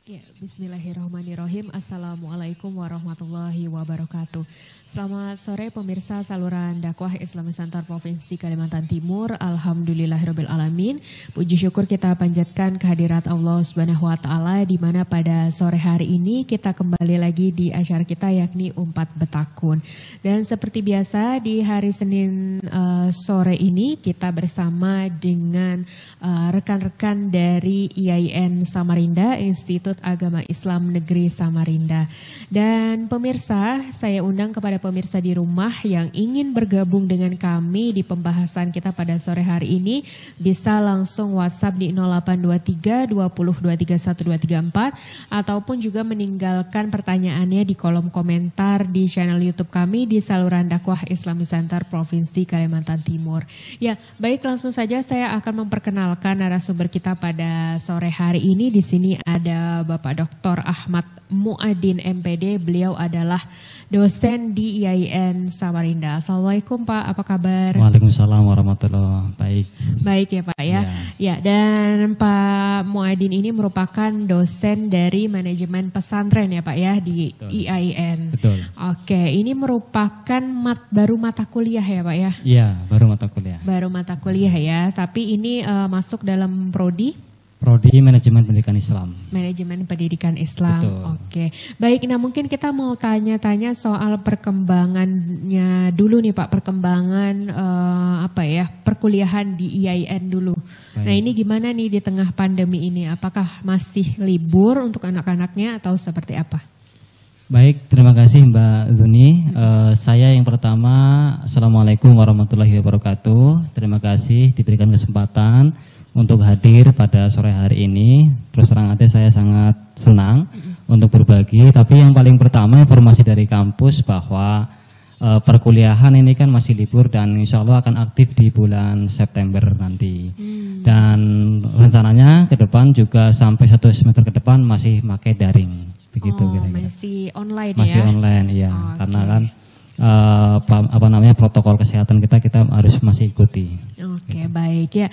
Ya, bismillahirrahmanirrahim. Assalamualaikum warahmatullahi wabarakatuh. Selamat sore pemirsa saluran dakwah Islamic Center Provinsi Kalimantan Timur. Alhamdulillahirabbil alamin. Puji syukur kita panjatkan kehadirat Allah Subhanahu wa taala di mana pada sore hari ini kita kembali lagi di acara kita yakni Umpat Betakun. Dan seperti biasa di hari Senin sore ini kita bersama dengan rekan-rekan dari IAIN Samarinda, Institut Agama Islam Negeri Samarinda. Dan pemirsa, saya undang kepada pemirsa di rumah yang ingin bergabung dengan kami di pembahasan kita pada sore hari ini bisa langsung WhatsApp di 0823 20 231 234 ataupun juga meninggalkan pertanyaannya di kolom komentar di channel YouTube kami di saluran dakwah Islamic Center Provinsi Kalimantan Timur. Ya, baik langsung saja saya akan memperkenalkan narasumber kita pada sore hari ini. Di sini ada Bapak Dr. Ahmad Muadin MPD, beliau adalah dosen di IAIN Samarinda. Assalamualaikum Pak, apa kabar? Waalaikumsalam warahmatullahi wabarakatuh. Baik ya Pak ya. Ya, dan Pak Muadin ini merupakan dosen dari manajemen pesantren ya Pak ya di Betul. IAIN. Betul. Oke, ini merupakan baru mata kuliah ya Pak ya? Iya, baru mata kuliah. Baru mata kuliah ya, tapi ini masuk dalam prodi? Prodi Manajemen Pendidikan Islam. Manajemen Pendidikan Islam. Betul. Oke. Baik, nah mungkin kita mau tanya-tanya soal perkembangannya dulu nih Pak, perkembangan perkuliahan di IAIN dulu. Baik. Nah, ini gimana nih di tengah pandemi ini? Apakah masih libur untuk anak-anaknya atau seperti apa? Baik, terima kasih Mbak Zuni. Saya yang pertama, Assalamualaikum warahmatullahi wabarakatuh. Terima kasih diberikan kesempatan untuk hadir pada sore hari ini. Terus terang aja saya sangat senang untuk berbagi. Tapi yang paling pertama informasi dari kampus bahwa perkuliahan ini kan masih libur dan insya Allah akan aktif di bulan September nanti. Dan rencananya ke depan juga sampai 1 semester ke depan masih pakai daring. Begitu kira-kira. Masih online ya? Masih online, iya. Karena kan protokol kesehatan kita harus masih ikuti. Oke, baik ya.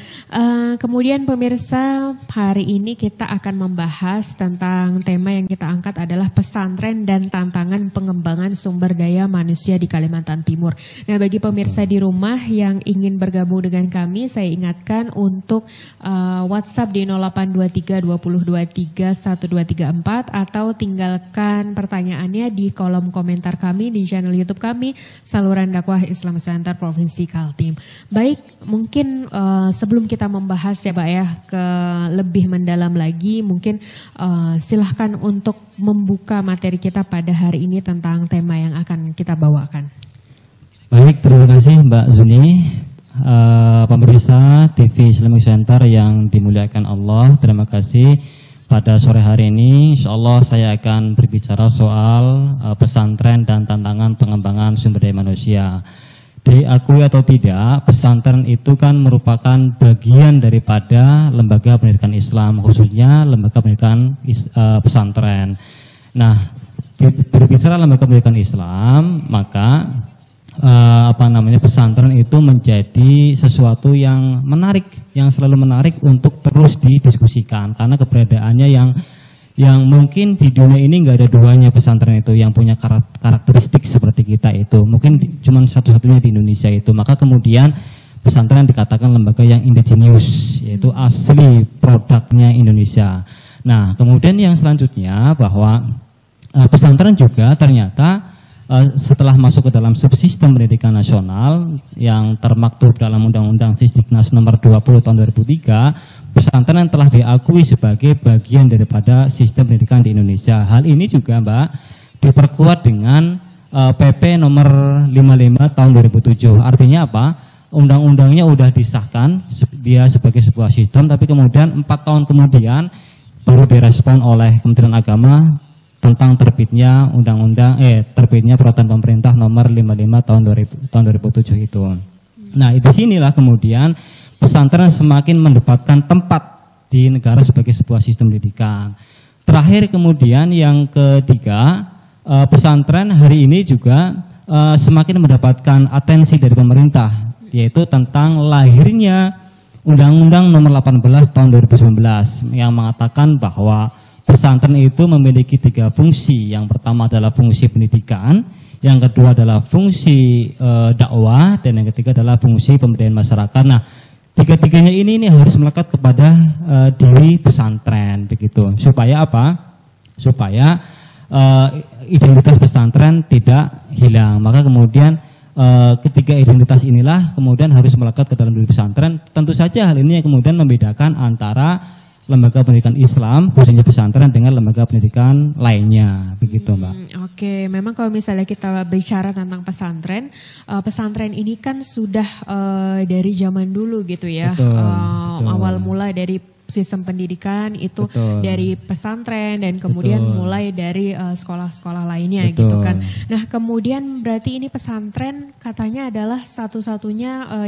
Kemudian pemirsa, hari ini kita akan membahas tentang tema yang kita angkat adalah pesantren dan tantangan pengembangan sumber daya manusia di Kalimantan Timur. Nah, bagi pemirsa di rumah yang ingin bergabung dengan kami, saya ingatkan untuk WhatsApp di 0823 2023 1234 atau tinggalkan pertanyaannya di kolom komentar kami di channel YouTube kami, saluran dakwah Islam Center Provinsi Kaltim. Baik, mungkin sebelum kita membahas ya Pak ya ke lebih mendalam lagi, mungkin silahkan untuk membuka materi kita pada hari ini tentang tema yang akan kita bawakan. Baik, terima kasih Mbak Zuni. Pemirsa TV Islamic Center yang dimuliakan Allah, terima kasih. Pada sore hari ini insya Allah saya akan berbicara soal pesantren dan tantangan pengembangan sumber daya manusia. Diakui atau tidak, pesantren itu kan merupakan bagian daripada lembaga pendidikan Islam, khususnya lembaga pendidikan pesantren. Nah, berbicara lembaga pendidikan Islam, maka pesantren itu menjadi sesuatu yang menarik, yang selalu menarik untuk terus didiskusikan karena keberadaannya yang mungkin di dunia ini nggak ada duanya pesantren itu yang punya karakteristik seperti kita itu, mungkin cuma satu-satunya di Indonesia itu. Maka kemudian pesantren dikatakan lembaga yang indigenous, yaitu asli produknya Indonesia. Nah, kemudian yang selanjutnya bahwa pesantren juga ternyata setelah masuk ke dalam subsistem pendidikan nasional yang termaktub dalam Undang-Undang Sisdiknas nomor 20 tahun 2003, pesantren telah diakui sebagai bagian daripada sistem pendidikan di Indonesia. Hal ini juga Mbak diperkuat dengan PP nomor 55 tahun 2007. Artinya apa? Undang-undangnya sudah disahkan dia sebagai sebuah sistem, tapi kemudian 4 tahun kemudian baru direspon oleh Kementerian Agama tentang terbitnya terbitnya peraturan pemerintah nomor 55 tahun 2007 itu. Nah, di sinilah kemudian pesantren semakin mendapatkan tempat di negara sebagai sebuah sistem pendidikan. Terakhir kemudian yang ketiga, pesantren hari ini juga semakin mendapatkan atensi dari pemerintah, yaitu tentang lahirnya Undang-Undang nomor 18 tahun 2019 yang mengatakan bahwa pesantren itu memiliki 3 fungsi. Yang pertama adalah fungsi pendidikan, yang kedua adalah fungsi dakwah, dan yang ketiga adalah fungsi pemberdayaan masyarakat. Nah, tiga-tiganya ini harus melekat kepada diri pesantren, begitu. Supaya apa? Supaya identitas pesantren tidak hilang. Maka kemudian ketiga identitas inilah kemudian harus melekat ke dalam diri pesantren. Tentu saja hal ini yang kemudian membedakan antara lembaga pendidikan Islam, khususnya pesantren, dengan lembaga pendidikan lainnya, begitu Mbak. Oke, memang kalau misalnya kita bicara tentang pesantren, pesantren ini kan sudah dari zaman dulu gitu ya. Betul, betul. Awal mula dari sistem pendidikan itu betul. Dari pesantren dan kemudian betul. mulai dari sekolah-sekolah lainnya betul. gitu kan. Nah kemudian berarti ini pesantren katanya adalah satu-satunya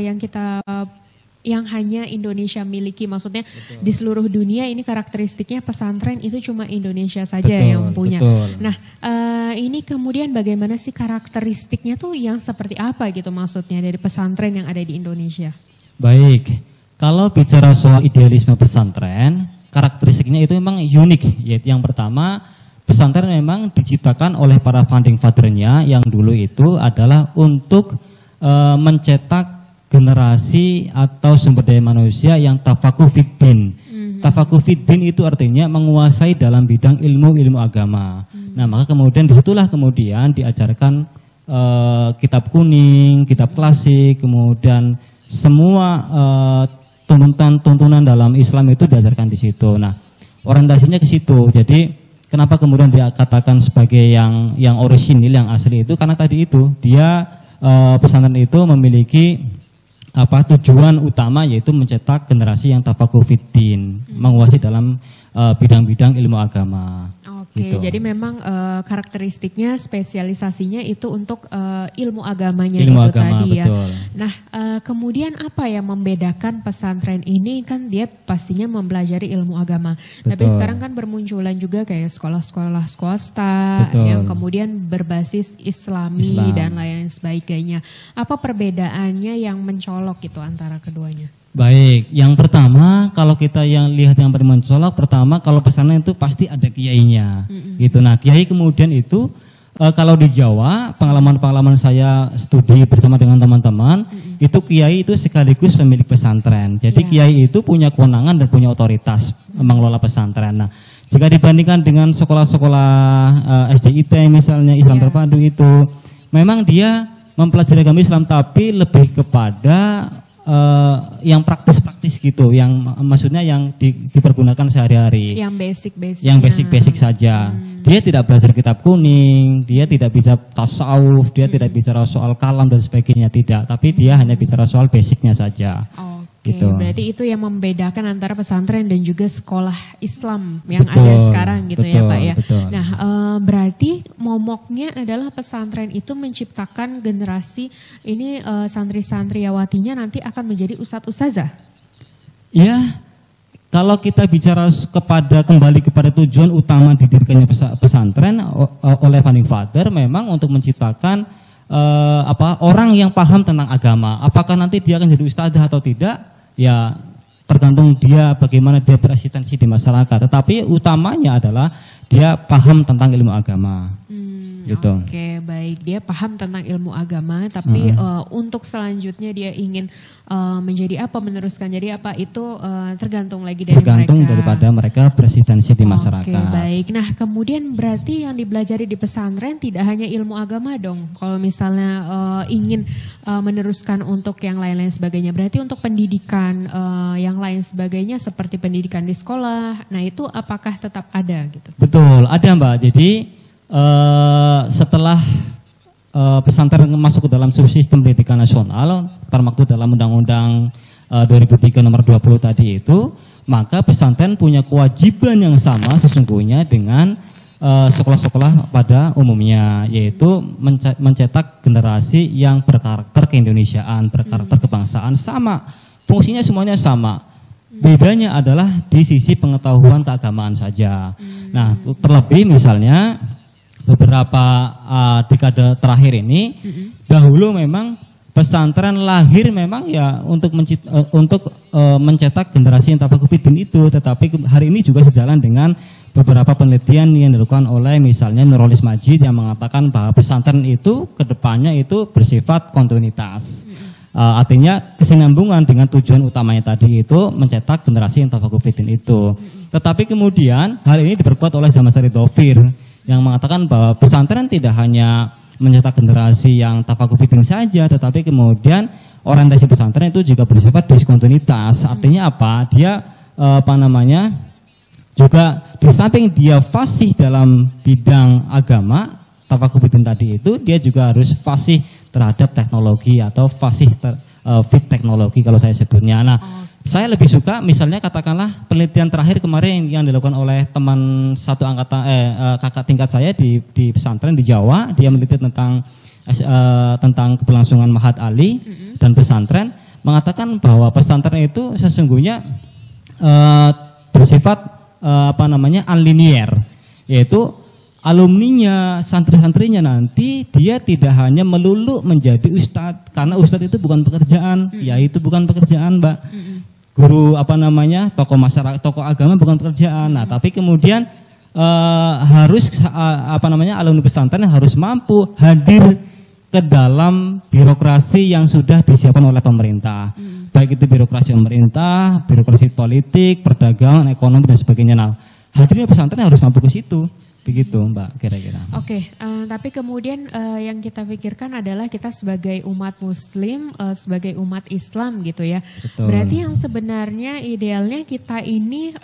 yang hanya Indonesia miliki, maksudnya betul. Di seluruh dunia ini karakteristiknya pesantren itu cuma Indonesia saja betul, yang punya. Betul. Nah ini kemudian bagaimana sih karakteristiknya tuh yang seperti apa gitu maksudnya dari pesantren yang ada di Indonesia? Baik, kalau bicara soal idealisme pesantren, karakteristiknya itu memang unik. Yaitu yang pertama, pesantren memang diciptakan oleh para founding father-nya yang dulu itu adalah untuk mencetak generasi atau sumber daya manusia yang tafakuh fiddin. Tafakuh fiddin itu artinya menguasai dalam bidang ilmu agama. Nah, maka kemudian disitulah kemudian diajarkan kitab kuning, kitab klasik, kemudian semua tuntunan dalam Islam itu diajarkan di situ. Nah, orientasinya ke situ. Jadi kenapa kemudian dia katakan sebagai yang orisinil, yang asli itu karena tadi itu dia pesantren itu memiliki tujuan utama yaitu mencetak generasi yang tafakuh fiddin, menguasai dalam bidang-bidang ilmu agama. Oke, gitu. Jadi memang karakteristiknya, spesialisasinya itu untuk ilmu agamanya ilmu itu agama, tadi ya. betul. Nah, kemudian apa yang membedakan pesantren ini? Kan dia pastinya mempelajari ilmu agama. Betul. Tapi sekarang kan bermunculan juga kayak sekolah-sekolah swasta betul. Yang kemudian berbasis Islami dan lain sebagainya. Apa perbedaannya yang mencolok itu antara keduanya? Baik, yang pertama kalau kita yang lihat yang paling mencolok, pertama kalau pesantren itu pasti ada kiainya, gitu. Nah, kiai kemudian itu kalau di Jawa pengalaman saya studi bersama dengan teman-teman, itu kiai itu sekaligus pemilik pesantren. Jadi kiai itu punya kewenangan dan punya otoritas mengelola pesantren. Nah, jika dibandingkan dengan sekolah-sekolah SDIT misalnya Islam terpadu itu, memang dia mempelajari agama Islam tapi lebih kepada yang praktis-praktis gitu, yang maksudnya yang dipergunakan sehari-hari. Yang basic-basic. Yang basic-basic saja. Dia tidak belajar kitab kuning, dia tidak bisa tasawuf, dia tidak bicara soal kalam dan sebagainya, tidak. Tapi dia hanya bicara soal basicnya saja. Oke, gitu. Berarti itu yang membedakan antara pesantren dan juga sekolah Islam yang ada sekarang gitu ya Pak ya. Betul. Nah, berarti momoknya adalah pesantren itu menciptakan generasi ini santri-santriawatinya nanti akan menjadi ustadz-ustazah. Iya, kalau kita bicara kembali kepada tujuan utama didirikannya pesantren oleh founding father, memang untuk menciptakan orang yang paham tentang agama. Apakah nanti dia akan jadi ustadzah atau tidak? Ya tergantung dia bagaimana dia berasistensi di masyarakat. Tetapi utamanya adalah dia paham tentang ilmu agama. Gitu. Oke, baik. Dia paham tentang ilmu agama, tapi untuk selanjutnya dia ingin menjadi apa, meneruskan jadi apa, itu tergantung lagi dari tergantung mereka. Daripada mereka berasistensi di masyarakat. Oke, baik. Nah, kemudian berarti yang dipelajari di pesantren tidak hanya ilmu agama dong. Kalau misalnya ingin meneruskan untuk yang lain-lain sebagainya, berarti untuk pendidikan yang lain sebagainya seperti pendidikan di sekolah, nah itu apakah tetap ada gitu? Betul, ada Mbak. Jadi setelah pesantren masuk ke dalam subsistem pendidikan nasional, termaktub dalam Undang-Undang 2003 nomor 20 tadi itu, maka pesantren punya kewajiban yang sama sesungguhnya dengan sekolah-sekolah pada umumnya, yaitu mencetak generasi yang berkarakter keindonesiaan, berkarakter kebangsaan, sama. Fungsinya semuanya sama. Bedanya adalah di sisi pengetahuan keagamaan saja. Nah, terlebih misalnya beberapa dekade terakhir ini, dahulu memang pesantren lahir memang ya untuk mencetak generasi yang tafakuh fiddin itu, tetapi hari ini juga sejalan dengan beberapa penelitian yang dilakukan oleh misalnya Nurholis Majid yang mengatakan bahwa pesantren itu kedepannya itu bersifat kontinuitas. Artinya kesinambungan dengan tujuan utamanya tadi itu mencetak generasi yang tafaqquh fiddin itu. Tetapi kemudian hal ini diperkuat oleh Zaman Syarif Taufir yang mengatakan bahwa pesantren tidak hanya mencetak generasi yang tafaqquh fiddin saja, tetapi kemudian orientasi pesantren itu juga bersifat diskontinuitas. Artinya apa? Dia juga di samping dia fasih dalam bidang agama, tafaqquh fiddin tadi itu, dia juga harus fasih terhadap teknologi atau fasih fit teknologi kalau saya sebutnya. Nah, saya lebih suka misalnya katakanlah penelitian terakhir kemarin yang dilakukan oleh teman satu angkatan kakak tingkat saya di pesantren di Jawa. Dia meneliti tentang keberlangsungan Mahat Ali dan pesantren, mengatakan bahwa pesantren itu sesungguhnya bersifat unlinear, yaitu alumninya, santri-santrinya nanti dia tidak hanya melulu menjadi ustadz, karena ustadz itu bukan pekerjaan, ya itu bukan pekerjaan, Mbak. Guru tokoh masyarakat, tokoh agama bukan pekerjaan. Nah, tapi kemudian harus alumni pesantren harus mampu hadir ke dalam birokrasi yang sudah disiapkan oleh pemerintah. Baik itu birokrasi pemerintah, birokrasi politik, perdagangan, ekonomi dan sebagainya. Nah, hadirnya pesantren harus mampu ke situ. Begitu Mbak kira-kira. Oke, tapi kemudian yang kita pikirkan adalah kita sebagai umat muslim, sebagai umat Islam gitu ya. Betul. Berarti yang sebenarnya idealnya kita ini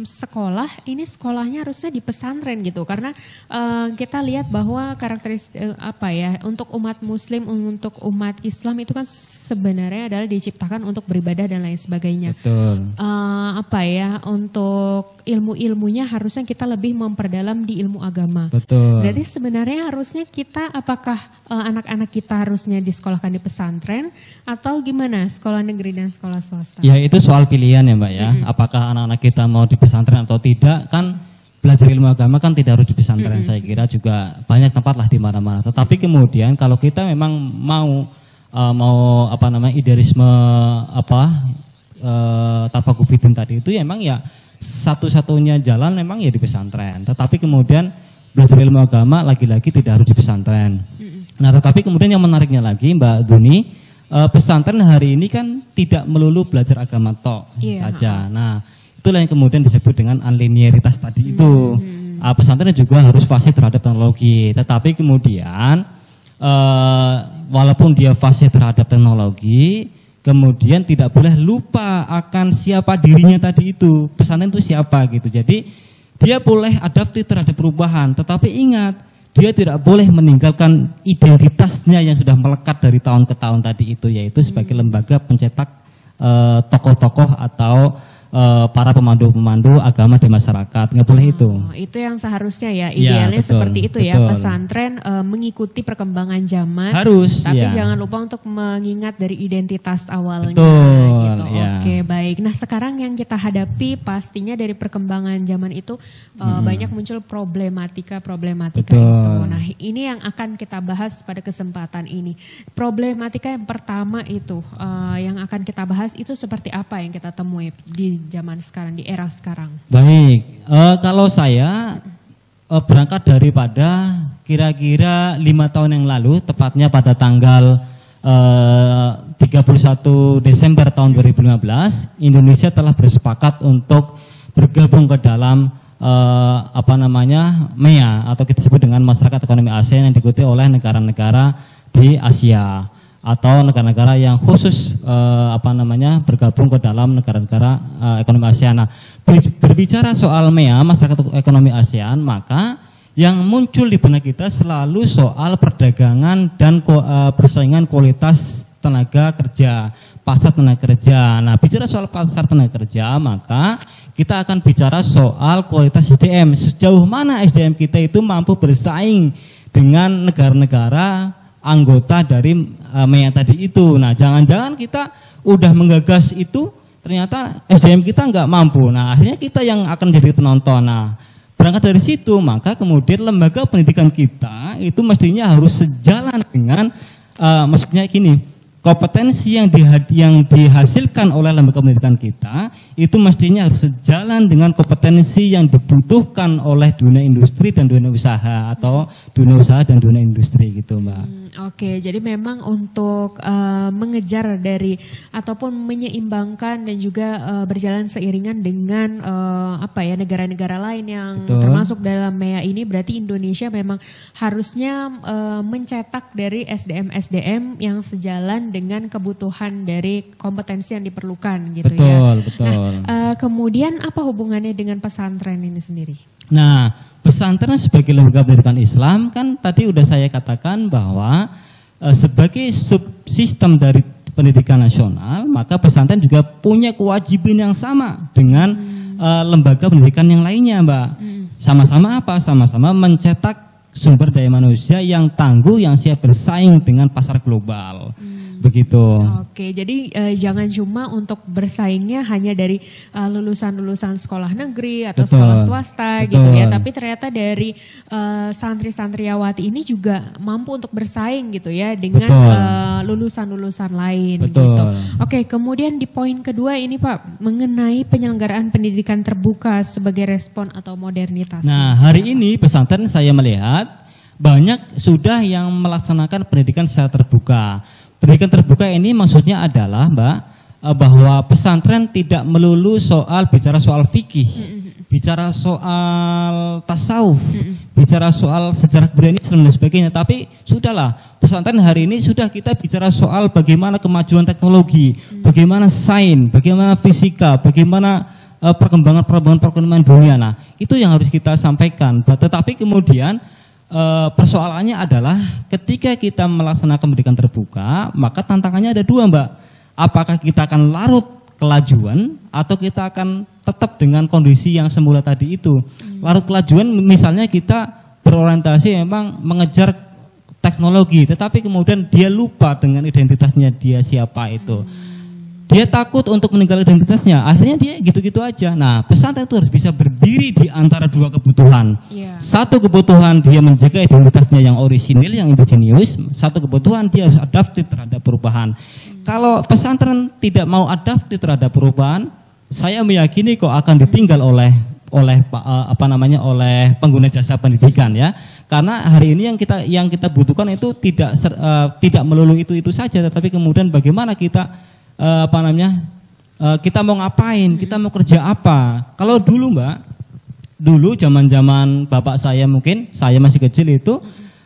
sekolahnya harusnya di pesantren gitu. Karena kita lihat bahwa karakteristik untuk umat muslim, untuk umat Islam itu kan sebenarnya adalah diciptakan untuk beribadah dan lain sebagainya. Betul. Untuk ilmu-ilmunya harusnya kita lebih memperdalam di ilmu agama. Betul. Berarti sebenarnya harusnya kita, apakah anak-anak kita harusnya disekolahkan di pesantren atau gimana, sekolah negeri dan sekolah swasta? Ya itu soal pilihan ya Mbak ya. Apakah anak-anak kita mau di pesantren atau tidak, kan belajar ilmu agama kan tidak harus di pesantren. Saya kira juga banyak tempat lah di mana-mana. Tetapi kemudian kalau kita memang mau idealisme tafaqquh fiddin tadi itu ya memang ya satu-satunya jalan memang ya di pesantren. Tetapi kemudian belajar ilmu agama lagi-lagi tidak harus di pesantren. Nah, tetapi kemudian yang menariknya lagi Mbak Duni, pesantren hari ini kan tidak melulu belajar agama saja. Nah, itulah yang kemudian disebut dengan unlinearitas tadi itu. Pesantren juga harus fasih terhadap teknologi. Tetapi kemudian walaupun dia fasih terhadap teknologi, kemudian tidak boleh lupa akan siapa dirinya tadi itu. Pesantren itu siapa gitu. Jadi dia boleh adaptif terhadap perubahan. Tetapi ingat, dia tidak boleh meninggalkan identitasnya yang sudah melekat dari tahun ke tahun tadi itu. Yaitu sebagai lembaga pencetak tokoh-tokoh atau para pemandu-pemandu agama di masyarakat. Nggak boleh itu. Itu yang seharusnya ya, idealnya betul, seperti itu ya. betul. Pesantren mengikuti perkembangan zaman. Harus. Tapi ya. jangan lupa untuk mengingat dari identitas awalnya. Betul, gitu. ya. Oke, baik. Nah sekarang yang kita hadapi pastinya dari perkembangan zaman itu banyak muncul problematika itu. Nah ini yang akan kita bahas pada kesempatan ini. Problematika yang pertama itu yang akan kita bahas itu seperti apa yang kita temui di zaman sekarang, di era sekarang. Baik, kalau saya berangkat daripada kira-kira 5 tahun yang lalu, tepatnya pada tanggal 31 Desember tahun 2015, Indonesia telah bersepakat untuk bergabung ke dalam MEA atau kita sebut dengan Masyarakat Ekonomi ASEAN yang diikuti oleh negara-negara di Asia atau negara-negara yang khusus bergabung ke dalam negara-negara ekonomi ASEAN. Nah, berbicara soal MEA, Masyarakat Ekonomi ASEAN, maka yang muncul di benak kita selalu soal perdagangan dan persaingan kualitas tenaga kerja, pasar tenaga kerja. Nah, bicara soal pasar tenaga kerja, maka kita akan bicara soal kualitas SDM. Sejauh mana SDM kita itu mampu bersaing dengan negara-negara anggota dari MEA tadi itu. Nah, jangan-jangan kita udah menggagas itu, ternyata SDM kita nggak mampu. Nah, akhirnya kita yang akan jadi penonton. Nah, berangkat dari situ, maka kemudian lembaga pendidikan kita itu mestinya harus sejalan dengan, maksudnya gini, kompetensi yang dihasilkan oleh lembaga pendidikan kita itu mestinya harus sejalan dengan kompetensi yang dibutuhkan oleh dunia industri dan dunia usaha, atau dunia usaha dan dunia industri gitu, Mbak. Oke, jadi memang untuk mengejar dari ataupun menyeimbangkan dan juga berjalan seiringan dengan negara-negara lain yang termasuk dalam MEA ini, berarti Indonesia memang harusnya mencetak dari SDM-SDM yang sejalan dengan kebutuhan dari kompetensi yang diperlukan gitu ya. Betul. Nah, kemudian apa hubungannya dengan pesantren ini sendiri? Nah, pesantren sebagai lembaga pendidikan Islam kan tadi udah saya katakan bahwa sebagai subsistem dari pendidikan nasional, maka pesantren juga punya kewajiban yang sama dengan lembaga pendidikan yang lainnya, Mbak. Sama-sama apa? Sama-sama mencetak sumber daya manusia yang tangguh, yang siap bersaing dengan pasar global. Begitu. Oke, jadi jangan cuma untuk bersaingnya hanya dari lulusan-lulusan sekolah negeri atau sekolah swasta gitu ya, tapi ternyata dari santri-santriawati ini juga mampu untuk bersaing gitu ya dengan lulusan-lulusan lain gitu. Oke, kemudian di poin kedua ini Pak, mengenai penyelenggaraan pendidikan terbuka sebagai respon atau modernitas. Nah, hari ini pesantren saya melihat banyak sudah yang melaksanakan pendidikan secara terbuka. Pendidikan terbuka ini maksudnya adalah, Mbak, bahwa pesantren tidak melulu bicara soal fikih, bicara soal tasawuf, bicara soal sejarah budaya Islam dan sebagainya. Tapi sudahlah, pesantren hari ini sudah kita bicara soal bagaimana kemajuan teknologi, bagaimana sains, bagaimana fisika, bagaimana perkembangan perekonomian dunia. Nah, itu yang harus kita sampaikan. Tetapi kemudian persoalannya adalah ketika kita melaksanakan pendidikan terbuka, maka tantangannya ada dua, Mbak. Apakah kita akan larut kelajuan atau kita akan tetap dengan kondisi yang semula tadi itu. Larut kelajuan misalnya kita berorientasi memang mengejar teknologi, tetapi kemudian dia lupa dengan identitasnya dia siapa itu. Dia takut untuk meninggalkan identitasnya, akhirnya dia gitu-gitu aja. Nah, pesantren itu harus bisa berdiri di antara dua kebutuhan. Satu kebutuhan dia menjaga identitasnya yang orisinil, yang indigenous. Satu kebutuhan dia harus adaptif terhadap perubahan. Kalau pesantren tidak mau adaptif terhadap perubahan, saya meyakini kok akan ditinggal oleh pengguna jasa pendidikan ya. Karena hari ini yang kita butuhkan itu tidak melulu itu saja, tetapi kemudian bagaimana kita kita mau ngapain, kita mau kerja apa. Kalau dulu, Mbak, dulu zaman bapak saya, mungkin saya masih kecil itu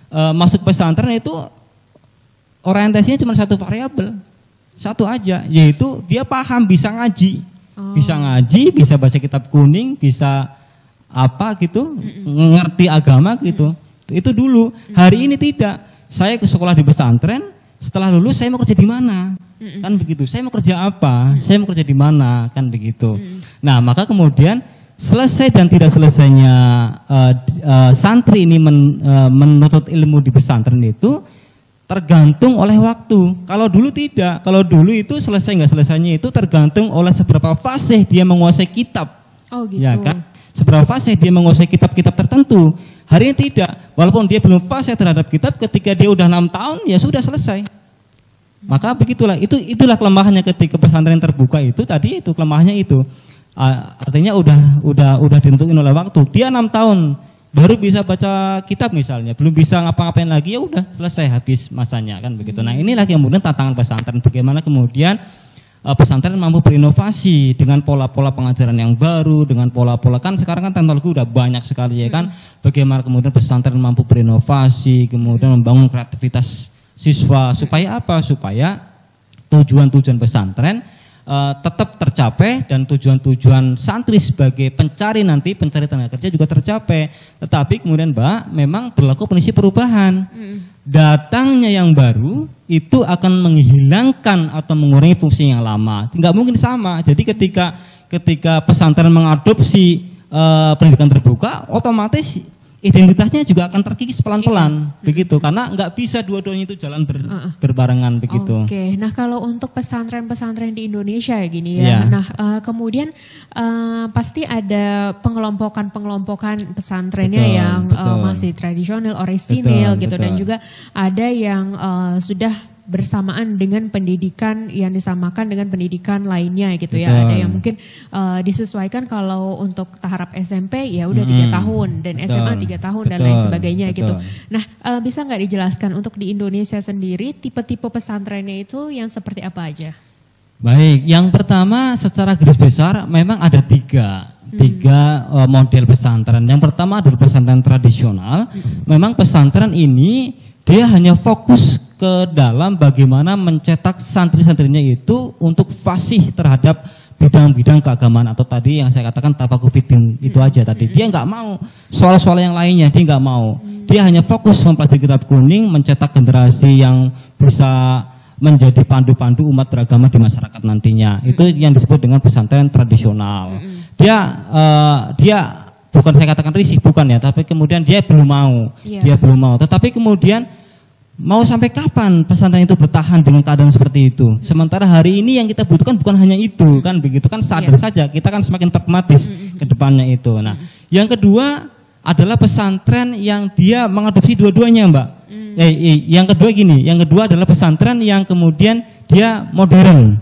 masuk pesantren itu orientasinya cuma satu variabel, satu aja, yaitu dia paham, bisa ngaji, bisa baca kitab kuning, bisa apa gitu, ngerti agama gitu. Itu dulu. Hari ini tidak. Saya ke sekolah di pesantren, setelah lulus saya mau kerja di mana? Kan begitu. Saya mau kerja apa? Saya mau kerja di mana? Kan begitu. Nah, maka kemudian selesai dan tidak selesainya santri ini menuntut ilmu di pesantren itu tergantung oleh waktu. Kalau dulu tidak. Kalau dulu itu selesai nggak selesainya itu tergantung oleh seberapa fasih dia menguasai kitab. Oh gitu. Ya kan? Seberapa fasih dia menguasai kitab-kitab tertentu. Hari ini tidak. Walaupun dia belum fasih terhadap kitab, ketika dia udah 6 tahun ya sudah selesai. Maka begitulah, itulah kelemahannya ketika pesantren terbuka itu tadi, itu kelemahannya itu. Artinya udah ditentuin oleh waktu. Dia 6 tahun baru bisa baca kitab misalnya, belum bisa ngapa-ngapain lagi, ya udah selesai, habis masanya kan begitu. Nah, inilah yang kemudian tantangan pesantren, bagaimana kemudian pesantren mampu berinovasi dengan pola-pola pengajaran yang baru, dengan pola-pola, kan sekarang kan teknologi udah banyak sekali ya kan. Bagaimana kemudian pesantren mampu berinovasi, kemudian membangun kreativitas siswa, supaya apa? Supaya tujuan-tujuan pesantren tetap tercapai dan tujuan-tujuan santri sebagai pencari tenaga kerja juga tercapai. Tetapi kemudian, Mbak, memang berlaku kondisi perubahan. Datangnya yang baru itu akan menghilangkan atau mengurangi fungsi yang lama. Tidak mungkin sama. Jadi ketika pesantren mengadopsi pendidikan terbuka, otomatis identitasnya juga akan terkikis pelan-pelan, begitu. Karena nggak bisa dua-duanya itu jalan berbarengan begitu. Oke, nah kalau untuk pesantren-pesantren di Indonesia ya gini ya. Nah kemudian pasti ada pengelompokan pesantrennya yang masih tradisional, orisinil gitu, dan juga ada yang sudah bersamaan dengan pendidikan yang disamakan dengan pendidikan lainnya gitu ya. Betul. Ada yang mungkin disesuaikan kalau untuk tahap SMP ya udah 3 tahun dan Betul. SMA 3 tahun dan Betul. lain sebagainya Betul. gitu. Nah, bisa nggak dijelaskan untuk di Indonesia sendiri tipe-tipe pesantrennya itu yang seperti apa aja? Baik, yang pertama secara garis besar memang ada tiga model pesantren. Yang pertama adalah pesantren tradisional. Memang pesantren ini dia hanya fokus ke dalam bagaimana mencetak santri-santrinya itu untuk fasih terhadap bidang-bidang keagamaan atau tadi yang saya katakan tafakufiddin itu aja tadi. Dia nggak mau soal-soal yang lainnya, dia nggak mau. Dia hanya fokus mempelajari kitab kuning, mencetak generasi yang bisa menjadi pandu-pandu umat beragama di masyarakat nantinya. Itu yang disebut dengan pesantren tradisional. Dia bukan saya katakan risih, bukan ya, tapi kemudian dia belum mau. Dia belum mau. Tetapi kemudian mau sampai kapan pesantren itu bertahan dengan keadaan seperti itu? Sementara hari ini yang kita butuhkan bukan hanya itu, kan begitu kan sadar saja kita kan semakin pragmatis ke depannya itu. Nah, yang kedua adalah pesantren yang dia mengadopsi dua-duanya, Mbak. Yang kedua gini, yang kedua adalah pesantren yang kemudian dia modern.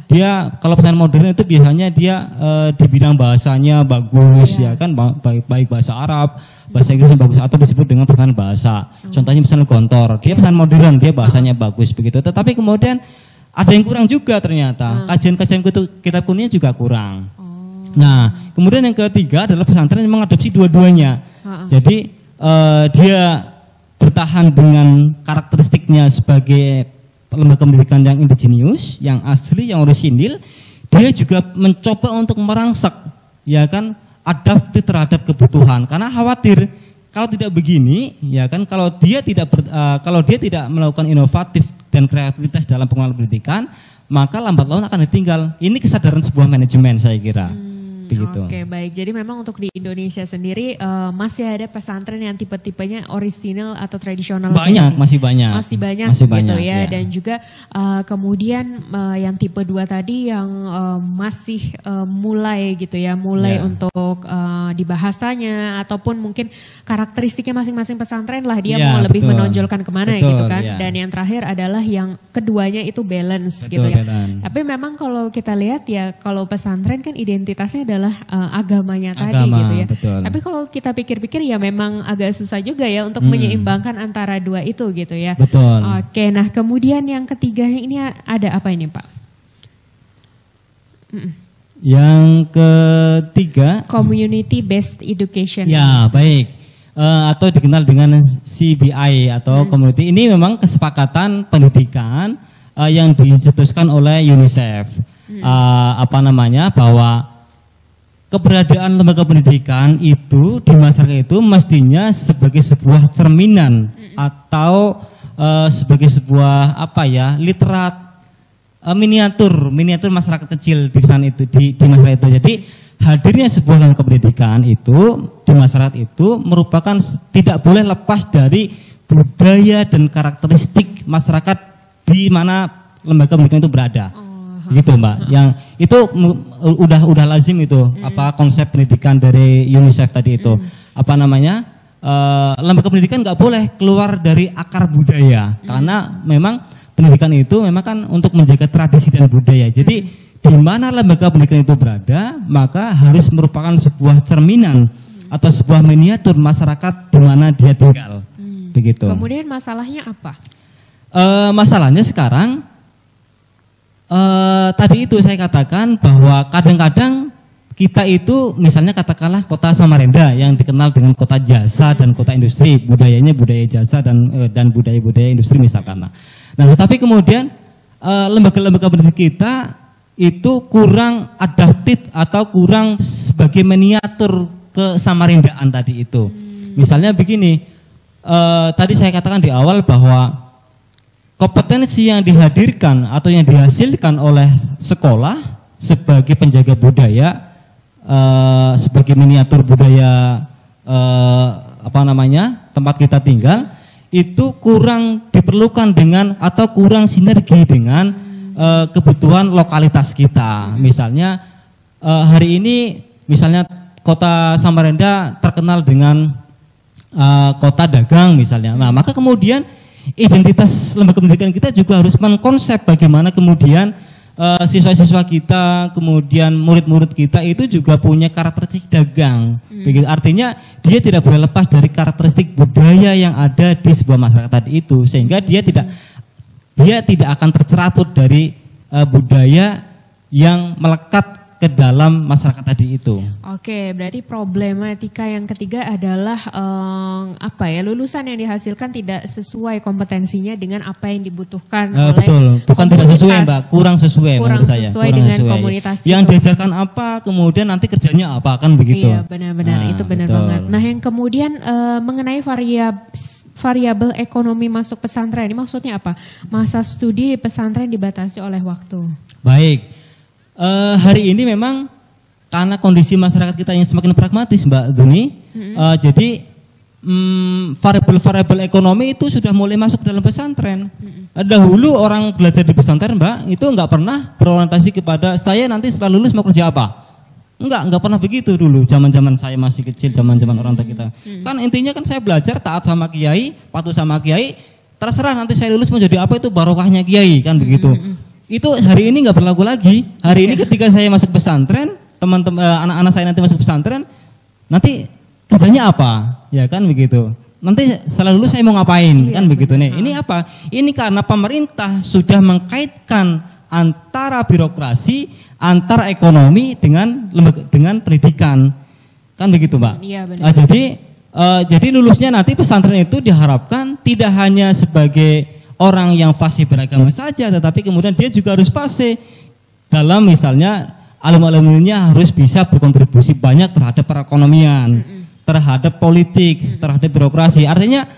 Dia kalau pesantren modern itu biasanya dia di bidang bahasanya bagus, ya kan, baik bahasa Arab, bahasa Inggrisnya bagus atau disebut dengan pesantren bahasa. Contohnya pesantren Gontor, dia pesantren modern, dia bahasanya bagus begitu. Tetapi kemudian ada yang kurang juga ternyata, kajian-kajian kitab kuningnya juga kurang. Nah, kemudian yang ketiga adalah pesantren yang mengadopsi dua-duanya. Jadi dia bertahan dengan karakteristiknya sebagai lembaga pendidikan yang indigenous, yang asli, yang orisinil. Dia juga mencoba untuk merangsek, ya kan, adaptif terhadap kebutuhan. Karena khawatir kalau tidak begini, ya kan, kalau dia tidak melakukan inovatif dan kreativitas dalam pengelolaan pendidikan, maka lambat laun akan ditinggal. Ini kesadaran sebuah manajemen saya kira. Begitu. Oke, baik. Jadi memang untuk di Indonesia sendiri masih ada pesantren yang tipe-tipenya orisinal atau tradisional. Masih banyak gitu ya. Dan juga kemudian yang tipe 2 tadi yang masih mulai gitu ya, untuk di bahasanya ataupun mungkin karakteristiknya masing-masing pesantren lah dia mau lebih menonjolkan kemana gitu kan. Dan yang terakhir adalah yang keduanya itu balance gitu ya. Tapi memang kalau kita lihat ya, kalau pesantren kan identitasnya adalah agamanya tadi gitu ya. Betul. Tapi kalau kita pikir-pikir ya memang agak susah juga ya untuk menyeimbangkan antara dua itu gitu ya. Betul. Oke, nah kemudian yang ketiga ini ada apa ini Pak? Yang ketiga community based education. Ya, baik. Atau dikenal dengan CBI atau community. Ini memang kesepakatan pendidikan yang dicetuskan oleh UNICEF. Bahwa keberadaan lembaga pendidikan itu di masyarakat itu mestinya sebagai sebuah cerminan atau sebagai sebuah miniatur masyarakat kecil di sana itu di masyarakat itu. Jadi hadirnya sebuah lembaga pendidikan itu di masyarakat itu merupakan tidak boleh lepas dari budaya dan karakteristik masyarakat di mana lembaga pendidikan itu berada. Gitu Mbak, yang itu udah lazim itu konsep pendidikan dari UNICEF tadi itu lembaga pendidikan nggak boleh keluar dari akar budaya karena memang pendidikan itu memang kan untuk menjaga tradisi dan budaya. Jadi di mana lembaga pendidikan itu berada maka harus merupakan sebuah cerminan atau sebuah miniatur masyarakat di mana dia tinggal. Begitu. Kemudian masalahnya apa? Masalahnya sekarang tadi itu saya katakan bahwa kadang-kadang kita itu misalnya katakanlah kota Samarinda yang dikenal dengan kota jasa dan kota industri, budayanya budaya jasa dan budaya-budaya industri misalkan. Nah, tetapi kemudian lembaga-lembaga pendidikan kita itu kurang adaptif atau kurang sebagai miniatur ke Samarindaan tadi itu. Misalnya begini, tadi saya katakan di awal bahwa kompetensi yang dihadirkan atau yang dihasilkan oleh sekolah sebagai penjaga budaya, sebagai miniatur budaya tempat kita tinggal, itu kurang diperlukan dengan atau kurang sinergi dengan kebutuhan lokalitas kita. Misalnya hari ini misalnya kota Samarinda terkenal dengan kota dagang misalnya. Nah, maka kemudian identitas lembaga pendidikan kita juga harus mengkonsep bagaimana kemudian siswa-siswa kita, kemudian murid-murid kita itu juga punya karakteristik dagang. Begitu. Artinya dia tidak boleh lepas dari karakteristik budaya yang ada di sebuah masyarakat tadi itu, sehingga dia tidak akan tercerabut dari budaya yang melekat ke dalam masyarakat tadi itu. Oke, berarti problematika yang ketiga adalah lulusan yang dihasilkan tidak sesuai kompetensinya dengan apa yang dibutuhkan oleh betul, bukan tidak sesuai Mbak, kurang sesuai menurut saya. Sesuai dengan komunitas yang diajarkan apa, kemudian nanti kerjanya apa, kan begitu. Iya, benar-benar, itu benar banget. Nah, yang kemudian mengenai variabel ekonomi masuk pesantren, ini maksudnya apa? Masa studi di pesantren dibatasi oleh waktu. Baik. Hari ini memang karena kondisi masyarakat kita yang semakin pragmatis Mbak Duni, jadi variabel ekonomi itu sudah mulai masuk dalam pesantren. Dahulu orang belajar di pesantren Mbak, itu nggak pernah berorientasi kepada saya nanti setelah lulus mau kerja apa. Nggak pernah begitu dulu, zaman-zaman saya masih kecil, zaman-zaman orang tua kita. Kan intinya kan saya belajar taat sama kiai, patuh sama kiai, terserah nanti saya lulus mau jadi apa itu barokahnya kiai, kan begitu. Itu hari ini nggak berlaku lagi. Hari ini ketika saya masuk pesantren, teman-teman anak-anak saya nanti masuk pesantren, nanti kerjanya apa? Ya kan begitu. Nanti setelah lulus saya mau ngapain? Kan begitu nih. Ini apa? Ini karena pemerintah sudah mengkaitkan antara birokrasi, antara ekonomi dengan pendidikan. Kan begitu, Mbak? Iya, benar. Jadi lulusnya nanti pesantren itu diharapkan tidak hanya sebagai orang yang fasih beragama saja, tetapi kemudian dia juga harus fasih dalam misalnya alumni-alumninya harus bisa berkontribusi banyak terhadap perekonomian, terhadap politik, terhadap birokrasi. Artinya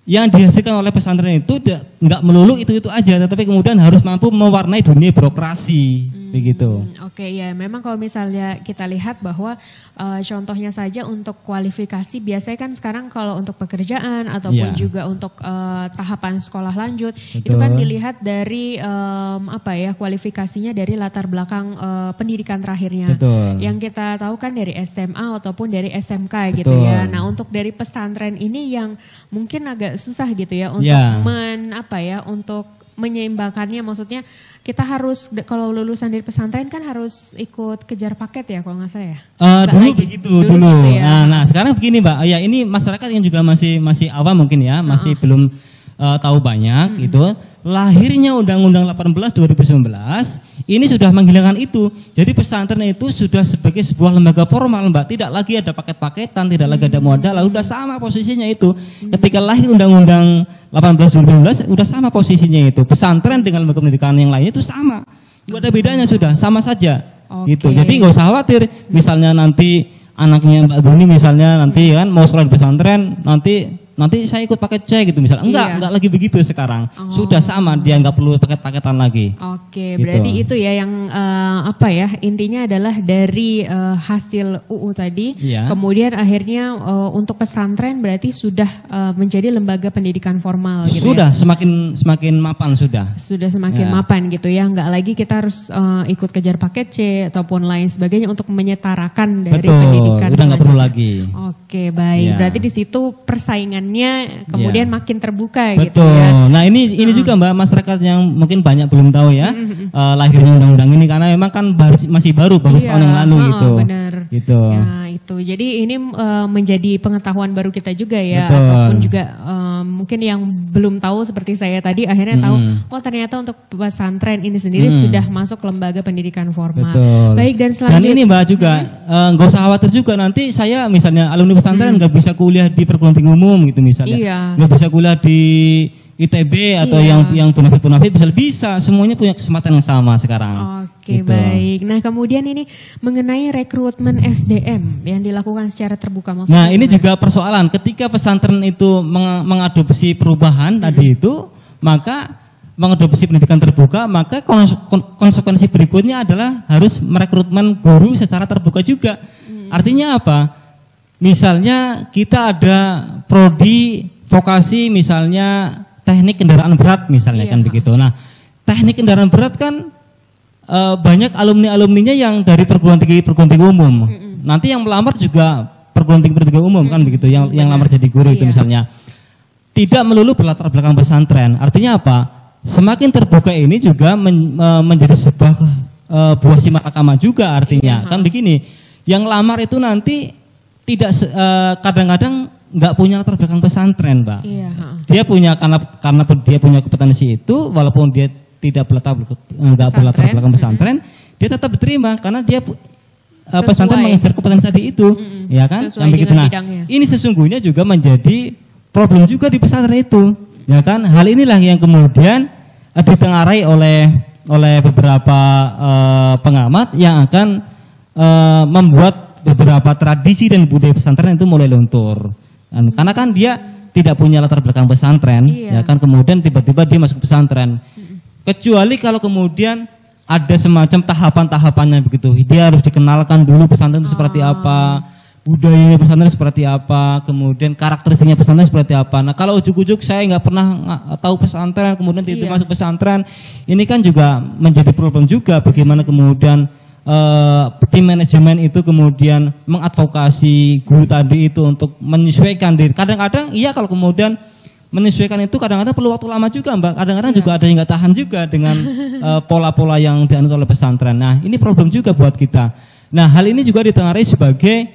yang dihasilkan oleh pesantren itu nggak melulu itu aja, tetapi kemudian harus mampu mewarnai dunia birokrasi, begitu. Oke, ya memang kalau misalnya kita lihat bahwa contohnya saja untuk kualifikasi, biasanya kan sekarang kalau untuk pekerjaan ataupun juga untuk tahapan sekolah lanjut, itu kan dilihat dari kualifikasinya dari latar belakang pendidikan terakhirnya. Yang kita tahu kan dari SMA ataupun dari SMK gitu ya. Nah, untuk dari pesantren ini yang mungkin agak susah gitu ya untuk untuk menyeimbangkannya, maksudnya kita harus kalau lulusan dari pesantren kan harus ikut kejar paket ya kalau nggak salah ya. Dulu begitu. Gitu ya. Nah sekarang begini Mbak, ya ini masyarakat yang juga masih awam mungkin ya, masih belum tahu banyak gitu. Lahirnya Undang-Undang 18 2019 ini sudah menghilangkan itu. Jadi pesantren itu sudah sebagai sebuah lembaga formal Mbak, tidak lagi ada paket-paketan, tidak lagi ada modal, sudah sama posisinya itu. Ketika lahir Undang-Undang 18 2019 sudah sama posisinya itu. Pesantren dengan lembaga pendidikan yang lainnya itu sama. Tidak ada bedanya, sudah sama saja. Gitu. Jadi nggak usah khawatir misalnya nanti anaknya Mbak Duni misalnya nanti kan mau sekolah di pesantren, nanti saya ikut paket C gitu misalnya. Enggak lagi begitu sekarang. Sudah sama, dia nggak perlu paket-paketan lagi. Oke, berarti itu ya yang intinya adalah dari hasil UU tadi, kemudian akhirnya untuk pesantren berarti sudah menjadi lembaga pendidikan formal gitu. Sudah semakin mapan sudah. Sudah semakin mapan gitu ya, nggak lagi kita harus ikut kejar paket C ataupun lain sebagainya untuk menyetarakan dari pendidikan. Udah nggak perlu lagi. Oke, baik. Berarti di situ persaingan kemudian makin terbuka. Betul. Gitu ya. Nah ini juga Mbak, masyarakat yang mungkin banyak belum tahu ya lahirnya undang-undang ini karena memang kan masih baru tahun yang lalu gitu. Benar. Gitu. Ya itu. Jadi ini menjadi pengetahuan baru kita juga ya, ataupun juga mungkin yang belum tahu seperti saya tadi akhirnya tahu ternyata untuk pesantren ini sendiri sudah masuk lembaga pendidikan formal. Betul. Baik, dan selanjutnya. Dan ini Mbak juga nggak usah khawatir juga nanti saya misalnya alumni pesantren nggak bisa kuliah di perguruan tinggi umum gitu misalnya, nggak bisa kuliah di ITB atau yang bonafit bisa, semuanya punya kesempatan yang sama sekarang. Oke, baik. Nah kemudian ini mengenai rekrutmen SDM yang dilakukan secara terbuka maksudnya. Nah ini juga persoalan ketika pesantren itu mengadopsi perubahan tadi itu, maka mengadopsi pendidikan terbuka, maka konsekuensi berikutnya adalah harus merekrutmen guru secara terbuka juga. Artinya apa? Misalnya kita ada prodi vokasi misalnya teknik kendaraan berat misalnya kan begitu. Nah teknik kendaraan berat kan banyak alumni-alumninya yang dari perguruan tinggi umum. Nanti yang melamar juga perguruan tinggi umum kan begitu, yang lamar jadi guru itu misalnya. tidak melulu berlatar belakang pesantren. Artinya apa? Semakin terbuka ini juga menjadi sebuah buah si malakama juga artinya. Kan begini, yang lamar itu nanti tidak kadang-kadang nggak punya latar belakang pesantren, Mbak. Iya. Dia punya karena dia punya kompetensi itu, walaupun dia tidak berlatar belakang pesantren, dia tetap diterima karena dia pesantren mengejar kompetensi tadi itu, ya kan? Sesuai yang begitu. Nah, bidangnya. ini sesungguhnya juga menjadi problem juga di pesantren itu, ya kan? Hal inilah yang kemudian ditengarai oleh beberapa pengamat yang akan membuat beberapa tradisi dan budaya pesantren itu mulai luntur. Karena kan dia tidak punya latar belakang pesantren, ya kan? Kemudian tiba-tiba dia masuk pesantren. Kecuali kalau kemudian ada semacam tahapan-tahapannya begitu. Dia harus dikenalkan dulu pesantren itu seperti apa, budaya pesantren seperti apa, kemudian karakteristiknya pesantren seperti apa. Nah, kalau ujuk-ujuk saya nggak pernah tahu pesantren, kemudian tiba-tiba masuk pesantren, ini kan juga menjadi problem juga. Bagaimana kemudian tim manajemen itu kemudian mengadvokasi guru tadi itu untuk menyesuaikan diri. Kadang-kadang iya, kalau kemudian menyesuaikan itu kadang-kadang perlu waktu lama juga, Mbak. Kadang-kadang juga ada yang nggak tahan juga dengan pola-pola yang dianut oleh pesantren. Nah, ini problem juga buat kita. Nah, hal ini juga ditengarai sebagai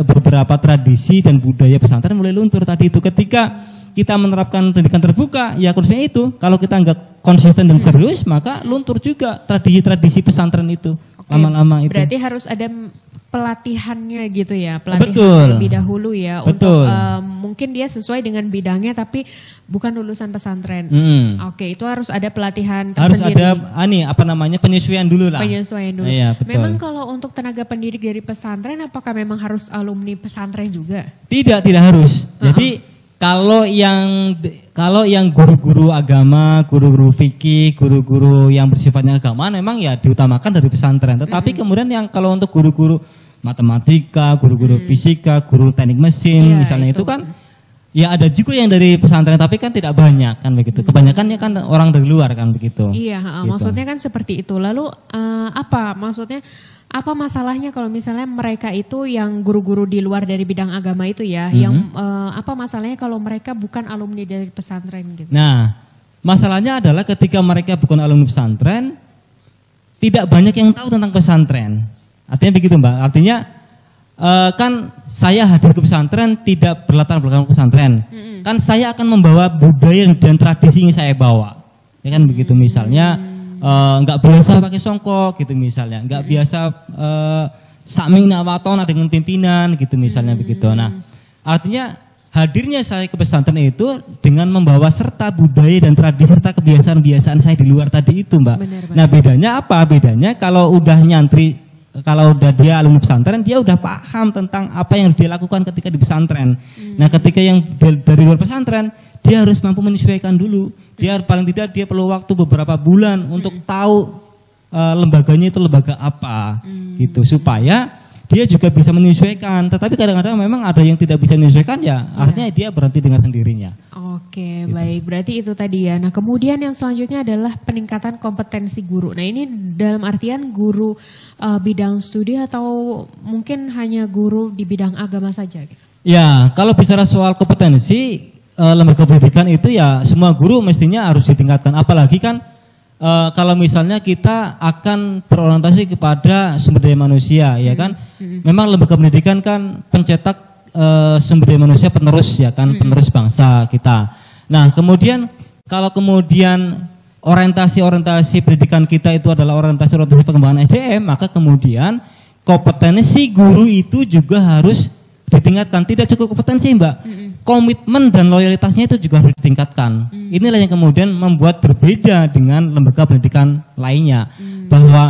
beberapa tradisi dan budaya pesantren mulai luntur tadi itu. Ketika kita menerapkan pendidikan terbuka, ya khususnya itu, kalau kita nggak konsisten dan serius, maka luntur juga tradisi-tradisi pesantren itu. Lama-lama itu. Berarti harus ada pelatihannya gitu ya, pelatihan Betul. terlebih dahulu ya. Betul. Untuk mungkin dia sesuai dengan bidangnya tapi bukan lulusan pesantren. Oke, itu harus ada pelatihan tersendiri. Harus ada penyesuaian dulu lah. Penyesuaian dulu. Iya, betul. Memang kalau untuk tenaga pendidik dari pesantren, apakah memang harus alumni pesantren juga? Tidak harus. Jadi kalau yang guru-guru agama, guru-guru fikih, guru-guru yang bersifatnya agama memang ya diutamakan dari pesantren. Tetapi kemudian yang kalau untuk guru-guru matematika, guru-guru fisika, guru teknik mesin misalnya itu kan ya ada juga yang dari pesantren, tapi kan tidak banyak kan begitu. Kebanyakannya kan orang dari luar kan begitu. Iya, gitu. Maksudnya kan seperti itu. Lalu apa masalahnya kalau misalnya mereka itu yang guru-guru di luar dari bidang agama itu ya, yang apa masalahnya kalau mereka bukan alumni dari pesantren gitu? Nah, masalahnya adalah ketika mereka bukan alumni pesantren, tidak banyak yang tahu tentang pesantren. Artinya begitu, Mbak. Artinya kan saya hadir ke pesantren tidak berlatar belakang pesantren. Kan saya akan membawa budaya dan tradisi yang saya bawa. Ya kan begitu, misalnya nggak biasa pakai songkok gitu misalnya, nggak biasa saming nawatona dengan pimpinan gitu misalnya begitu. Nah, artinya hadirnya saya ke pesantren itu dengan membawa serta budaya dan tradisi serta kebiasaan-kebiasaan saya di luar tadi itu, Mbak. Benar. Nah, bedanya apa? Bedanya kalau udah dia alumni pesantren, dia udah paham tentang apa yang dia lakukan ketika di pesantren. Nah, ketika yang dari luar pesantren, dia harus mampu menyesuaikan dulu. Dia paling tidak dia perlu waktu beberapa bulan untuk tahu lembaganya itu lembaga apa, gitu, supaya dia juga bisa menyesuaikan. Tetapi kadang-kadang memang ada yang tidak bisa menyesuaikan, ya artinya dia berhenti dengan sendirinya. Oke, baik. Berarti itu tadi ya. Nah, kemudian yang selanjutnya adalah peningkatan kompetensi guru. Nah, ini dalam artian guru bidang studi atau mungkin hanya guru di bidang agama saja gitu? Ya, kalau bicara soal kompetensi lembaga pendidikan itu ya semua guru mestinya harus ditingkatkan. Apalagi kan kalau misalnya kita akan berorientasi kepada sumber daya manusia, ya kan? Memang lembaga pendidikan kan pencetak sumber daya manusia penerus, ya kan, penerus bangsa kita. Nah, kemudian kalau kemudian orientasi pendidikan kita itu adalah orientasi pengembangan SDM, maka kemudian kompetensi guru itu juga harus ditingkatkan. Tidak cukup kompetensi, Mbak. Komitmen dan loyalitasnya itu juga harus ditingkatkan. Inilah yang kemudian membuat berbeda dengan lembaga pendidikan lainnya. Bahwa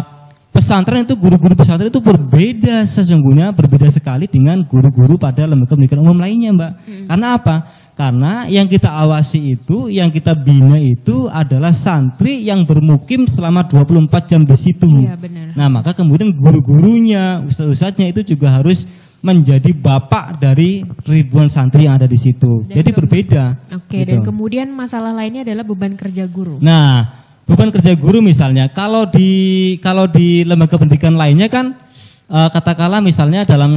pesantren itu, guru-guru pesantren itu berbeda sesungguhnya, berbeda sekali dengan guru-guru pada lembaga pendidikan umum lainnya, Mbak. Karena apa? Karena yang kita awasi itu, yang kita bina itu adalah santri yang bermukim selama 24 jam di situ. Iya, benar. Nah, maka kemudian guru-gurunya, ustadz-ustadznya itu juga harus menjadi bapak dari ribuan santri yang ada di situ. Jadi berbeda. Oke, gitu. Dan kemudian masalah lainnya adalah beban kerja guru. Nah, beban kerja guru misalnya, kalau di lembaga pendidikan lainnya kan katakanlah misalnya dalam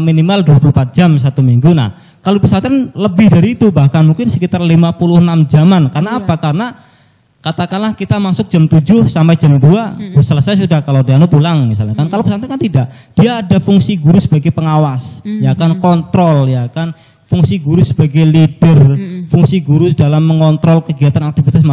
minimal 24 jam satu minggu. Nah, Kalau pesantren lebih dari itu, bahkan mungkin sekitar 56 jaman. Karena apa? Karena katakanlah kita masuk jam 7 sampai jam 2 selesai sudah, kalau dia pulang misalnya kan. Kalau pesantren kan tidak, dia ada fungsi guru sebagai pengawas, ya kan, kontrol, ya kan, fungsi guru sebagai leader, fungsi guru dalam mengontrol kegiatan aktivitas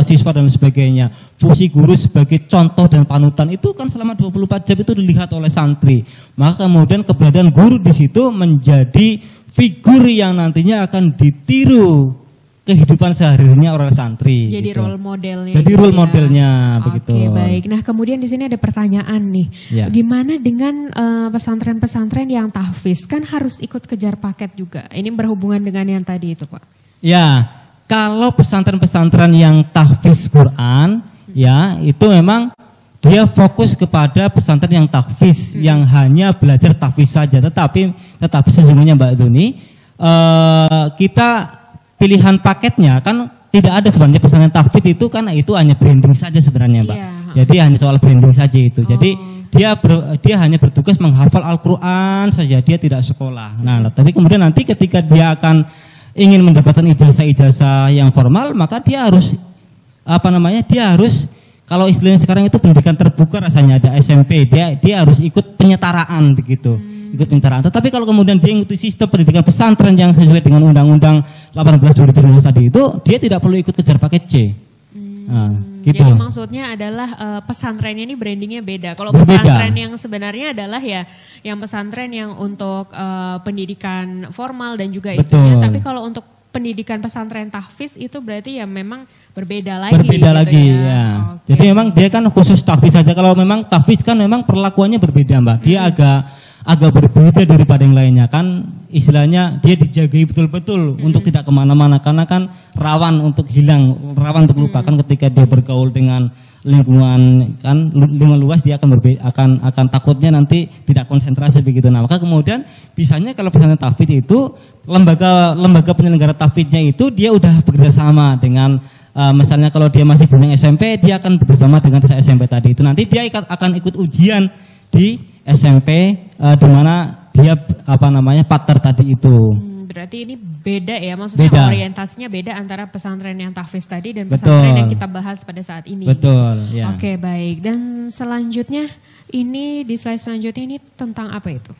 siswa dan sebagainya, fungsi guru sebagai contoh dan panutan, itu kan selama 24 jam itu dilihat oleh santri. Maka kemudian keberadaan guru di situ menjadi figur yang nantinya akan ditiru kehidupan sehari-harinya orang santri. Jadi gitu. role modelnya. Jadi gitu role modelnya begitu. Oke, baik. Nah, kemudian di sini ada pertanyaan nih. Ya. Gimana dengan pesantren-pesantren yang tahfiz? Kan harus ikut kejar paket juga. Ini berhubungan dengan yang tadi itu, Pak. Ya, kalau pesantren-pesantren yang tahfiz Quran, ya itu memang dia fokus kepada pesantren yang tahfiz, yang hanya belajar tahfiz saja. Tetapi sesungguhnya Mbak Duni, kita pilihan paketnya kan tidak ada sebenarnya. Pesantren tahfiz itu kan itu hanya branding saja sebenarnya, Mbak. Jadi hanya soal branding saja itu. Jadi dia hanya bertugas menghafal Al-Qur'an saja, dia tidak sekolah. Nah, tapi kemudian nanti ketika dia akan ingin mendapatkan ijazah-ijazah yang formal, maka dia harus dia harus, kalau istilahnya sekarang itu pendidikan terbuka rasanya, ada SMP, dia harus ikut penyetaraan begitu. Ikut penyetaraan. Tetapi kalau kemudian dia mengikuti sistem pendidikan pesantren yang sesuai dengan Undang-Undang 18/2012 tadi itu, dia tidak perlu ikut kejar paket C. Nah, gitu. Jadi maksudnya adalah pesantrennya ini brandingnya beda. Kalau pesantren yang sebenarnya adalah ya yang pesantren yang untuk pendidikan formal dan juga itunya. Tapi kalau untuk pendidikan pesantren tahfiz itu berarti ya memang berbeda lagi. Berbeda gitu lagi ya. Okay. Jadi memang dia kan khusus tahfiz saja. Kalau memang tahfiz kan memang perlakuannya berbeda, Mbak. Dia agak berbeda daripada yang lainnya, kan istilahnya dia dijagai betul-betul untuk tidak kemana-mana, karena kan rawan untuk hilang, rawan untuk lupa kan ketika dia bergaul dengan lingkungan luas, dia akan takutnya nanti tidak konsentrasi begitu. Nah, maka kemudian bisanya kalau pesantren tahfiz itu lembaga penyelenggara tahfiznya itu dia udah bekerjasama dengan misalnya kalau dia masih jenjang SMP, dia akan bersama dengan SMP tadi itu, nanti dia akan ikut ujian di SMP di mana dia partner tadi itu. Berarti ini beda ya, maksudnya orientasinya beda antara pesantren yang tahfiz tadi dan pesantren yang kita bahas pada saat ini. Betul, ya. Oke, baik. Dan selanjutnya ini di slide selanjutnya ini tentang apa itu?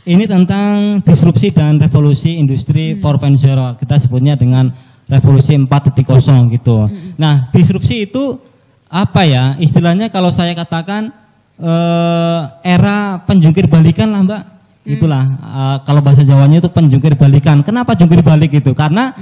Ini tentang disrupsi dan revolusi industri 4.0. Kita sebutnya dengan revolusi 4.0 gitu. Nah, disrupsi itu apa ya? Istilahnya kalau saya katakan era penjungkir balikan lah, Mbak. Itulah kalau bahasa Jawanya itu penjungkir balikan. Kenapa jungkir balik itu? Karena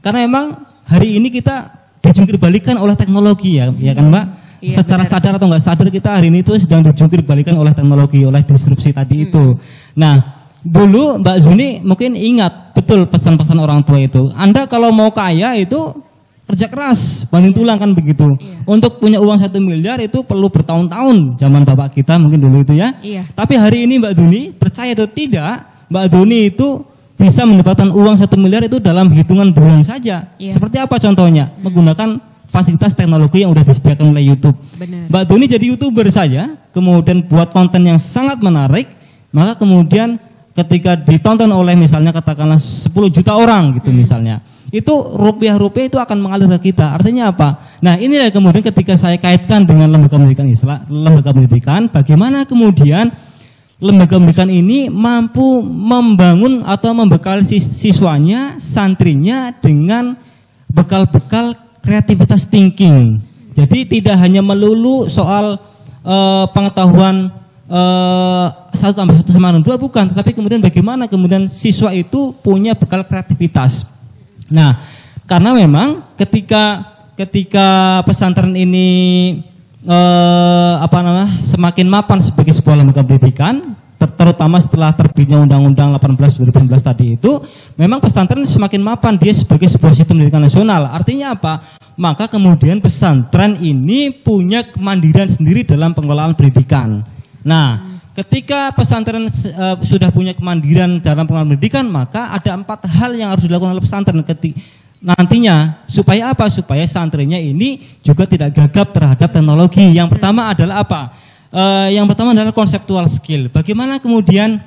memang hari ini kita dijungkir balikan oleh teknologi ya kan, Mbak? Iya, secara benar. Sadar atau enggak sadar kita hari ini itu sedang dijungkir balikan oleh teknologi, oleh disrupsi tadi itu. Nah, dulu Mbak Zuni mungkin ingat betul pesan-pesan orang tua itu. Anda kalau mau kaya itu kerja keras, banting tulang kan begitu. Untuk punya uang 1 miliar itu perlu bertahun-tahun, zaman bapak kita mungkin dulu itu ya. Tapi hari ini Mbak Duni, percaya atau tidak, Mbak Duni itu bisa mendapatkan uang 1 miliar itu dalam hitungan bulan saja. Seperti apa contohnya? Menggunakan fasilitas teknologi yang sudah disediakan oleh YouTube. Mbak Duni jadi YouTuber saja, kemudian buat konten yang sangat menarik, maka kemudian ketika ditonton oleh misalnya katakanlah 10 juta orang gitu misalnya, itu rupiah-rupiah itu akan mengalir ke kita. Artinya apa? Nah, inilah kemudian ketika saya kaitkan dengan lembaga pendidikan, bagaimana kemudian lembaga pendidikan ini mampu membangun atau membekali siswanya, santrinya dengan bekal-bekal kreativitas thinking. Jadi tidak hanya melulu soal pengetahuan 1+1=2 bukan, tetapi kemudian bagaimana kemudian siswa itu punya bekal kreativitas. Nah, karena memang ketika pesantren ini semakin mapan sebagai sebuah lembaga pendidikan, terutama setelah terbitnya Undang-Undang 18/2019 tadi itu, memang pesantren semakin mapan dia sebagai sebuah sistem pendidikan nasional. Artinya apa? Maka kemudian pesantren ini punya kemandirian sendiri dalam pengelolaan pendidikan. Nah, ketika pesantren sudah punya kemandirian dalam pengelolaan pendidikan, maka ada 4 hal yang harus dilakukan oleh pesantren nantinya. Supaya apa? Supaya santrinya ini juga tidak gagap terhadap teknologi. Yang pertama adalah apa? Yang pertama adalah konseptual skill. Bagaimana kemudian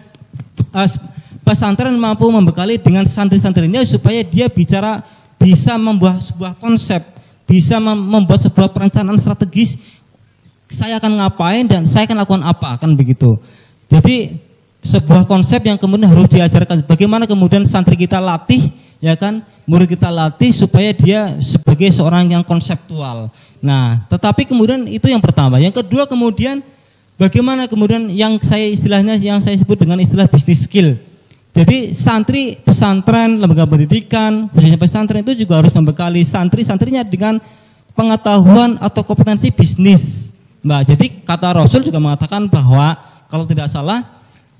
pesantren mampu membekali dengan santri-santrinya supaya dia bisa membuat sebuah konsep, bisa membuat sebuah perencanaan strategis. Saya akan ngapain dan saya akan lakukan apa, kan begitu. Jadi sebuah konsep yang kemudian harus diajarkan. Bagaimana kemudian santri kita latih, ya kan, murid kita latih supaya dia sebagai seorang yang konseptual. Nah, tetapi kemudian itu yang pertama. Yang kedua kemudian bagaimana kemudian yang saya sebut dengan istilah business skill. Jadi santri pesantren, lembaga pendidikan, khususnya pesantren itu juga harus membekali santri-santrinya dengan pengetahuan atau kompetensi bisnis. Mbak, jadi kata Rasul juga mengatakan bahwa kalau tidak salah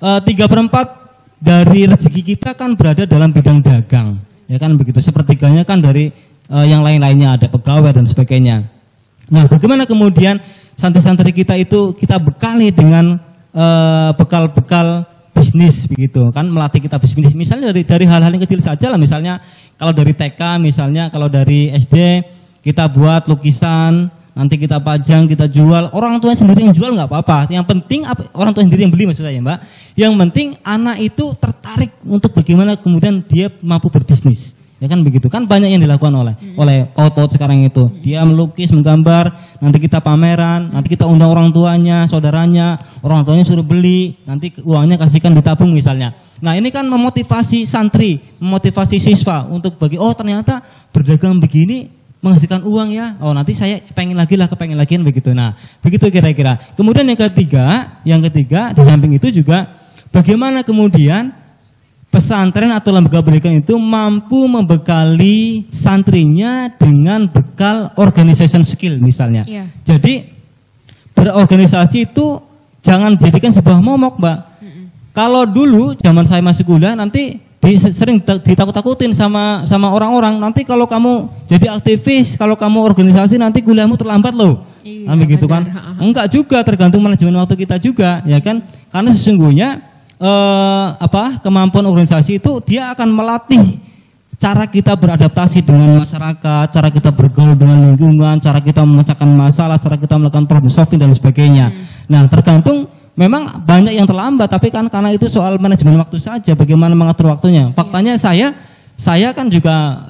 3/4 dari rezeki kita kan berada dalam bidang dagang, ya kan begitu. Sepertiganya kan dari yang lain-lainnya, ada pegawai dan sebagainya. Nah, bagaimana kemudian santri-santri kita itu kita bekali dengan bekal-bekal bisnis begitu kan, melatih kita bisnis. Misalnya dari hal-hal yang kecil saja lah, misalnya kalau dari TK, misalnya kalau dari SD kita buat lukisan, nanti kita pajang, kita jual, orang tua sendiri yang jual nggak apa-apa. Yang penting orang tua sendiri yang beli, maksud saya, Mbak. Yang penting anak itu tertarik untuk bagaimana kemudian dia mampu berbisnis. Ya kan begitu kan, banyak yang dilakukan oleh paut-paut sekarang itu. Dia melukis, menggambar, nanti kita pameran, nanti kita undang orang tuanya, saudaranya, orang tuanya suruh beli, nanti uangnya kasihkan ditabung misalnya. Nah, ini kan memotivasi santri, memotivasi siswa untuk ternyata berdagang begini menghasilkan uang ya. Oh, nanti saya kepengen lagi begitu. Nah, begitu kira-kira. Kemudian yang ketiga di samping itu juga bagaimana kemudian pesantren atau lembaga pendidikan itu mampu membekali santrinya dengan bekal organization skill misalnya. Yeah. Jadi berorganisasi itu jangan dijadikan sebuah momok, Mbak. Kalau dulu zaman saya masih kuliah nanti sering ditakut-takutin sama orang-orang, nanti kalau kamu jadi aktivis, kalau kamu organisasi nanti kuliahmu terlambat loh. Iya, begitu kan? Enggak juga, tergantung manajemen waktu kita juga, ya kan? Karena sesungguhnya kemampuan organisasi itu dia akan melatih cara kita beradaptasi dengan masyarakat, cara kita bergaul dengan lingkungan, cara kita memecahkan masalah, cara kita melakukan problem solving dan sebagainya. Nah, tergantung. Memang banyak yang terlambat, tapi kan karena itu soal manajemen waktu saja, bagaimana mengatur waktunya. Faktanya saya kan juga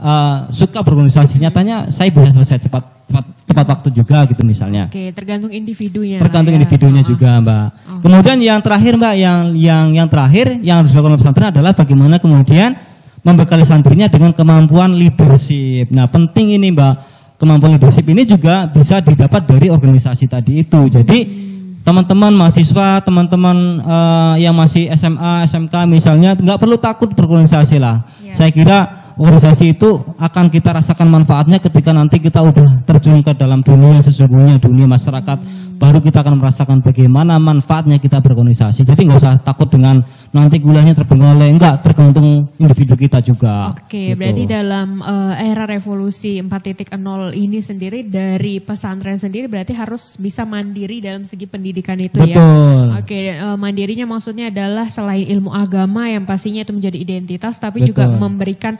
suka berorganisasi, nyatanya saya bisa selesai tepat waktu juga gitu misalnya. Oke, tergantung individunya. Tergantung individunya juga, Mbak. Kemudian yang terakhir, Mbak, yang terakhir yang harus dilakukan oleh pesantren adalah bagaimana kemudian membekali santrinya dengan kemampuan leadership. Nah, penting ini, Mbak, kemampuan leadership ini juga bisa didapat dari organisasi tadi itu. Jadi teman-teman mahasiswa, teman-teman yang masih SMA, SMK misalnya, nggak perlu takut berorganisasi lah. Yeah. Saya kira organisasi itu akan kita rasakan manfaatnya ketika nanti kita udah terjun ke dalam dunia sesungguhnya, dunia masyarakat. Baru kita akan merasakan bagaimana manfaatnya kita berorganisasi. Jadi nggak usah takut dengan nanti kuliahnya terbengkalai, enggak, tergantung individu kita juga. Oke, gitu. Berarti dalam era revolusi 4.0 ini sendiri dari pesantren sendiri berarti harus bisa mandiri dalam segi pendidikan itu. Betul. Ya. Oke, mandirinya maksudnya adalah selain ilmu agama yang pastinya itu menjadi identitas, tapi Betul. Juga memberikan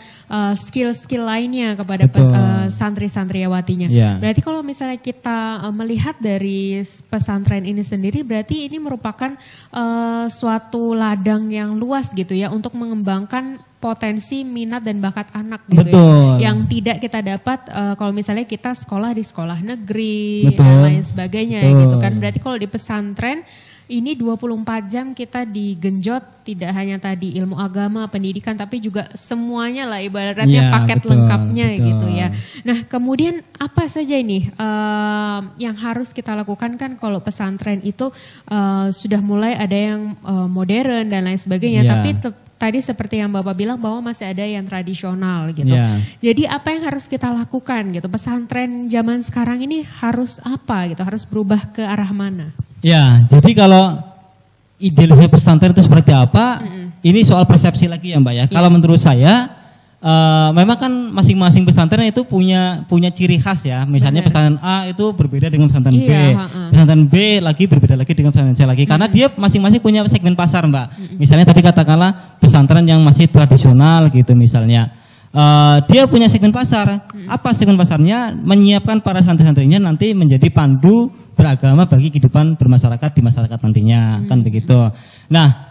skill-skill lainnya kepada santri-santriwatinya. Yeah. Berarti kalau misalnya kita melihat dari pesantren ini sendiri, berarti ini merupakan suatu ladang yang luas gitu ya untuk mengembangkan potensi minat dan bakat anak gitu. Betul. Ya, yang tidak kita dapat kalau misalnya kita sekolah di sekolah negeri Betul. Dan lain sebagainya. Betul. Gitu kan. Berarti kalau di pesantren ini 24 jam kita digenjot, tidak hanya tadi ilmu agama, pendidikan, tapi juga semuanya lah ibaratnya paket lengkapnya gitu ya. Nah, kemudian apa saja ini yang harus kita lakukan kan kalau pesantren itu sudah mulai ada yang modern dan lain sebagainya, tapi tadi seperti yang Bapak bilang bahwa masih ada yang tradisional gitu. Jadi apa yang harus kita lakukan gitu? Pesantren zaman sekarang ini harus apa gitu? Harus berubah ke arah mana? Ya, jadi kalau idealisme pesantren itu seperti apa? Ini soal persepsi lagi ya, Mbak ya. Kalau menurut saya, memang kan masing-masing pesantren itu punya ciri khas ya. Misalnya pesantren A itu berbeda dengan pesantren B. Pesantren B lagi berbeda lagi dengan pesantren C lagi. Karena dia masing-masing punya segmen pasar, Mbak. Misalnya tadi katakanlah pesantren yang masih tradisional gitu misalnya. Dia punya segmen pasar. Apa segmen pasarnya? Menyiapkan para santri-santrinya nanti menjadi pandu beragama bagi kehidupan bermasyarakat di masyarakat nantinya, kan begitu. Nah,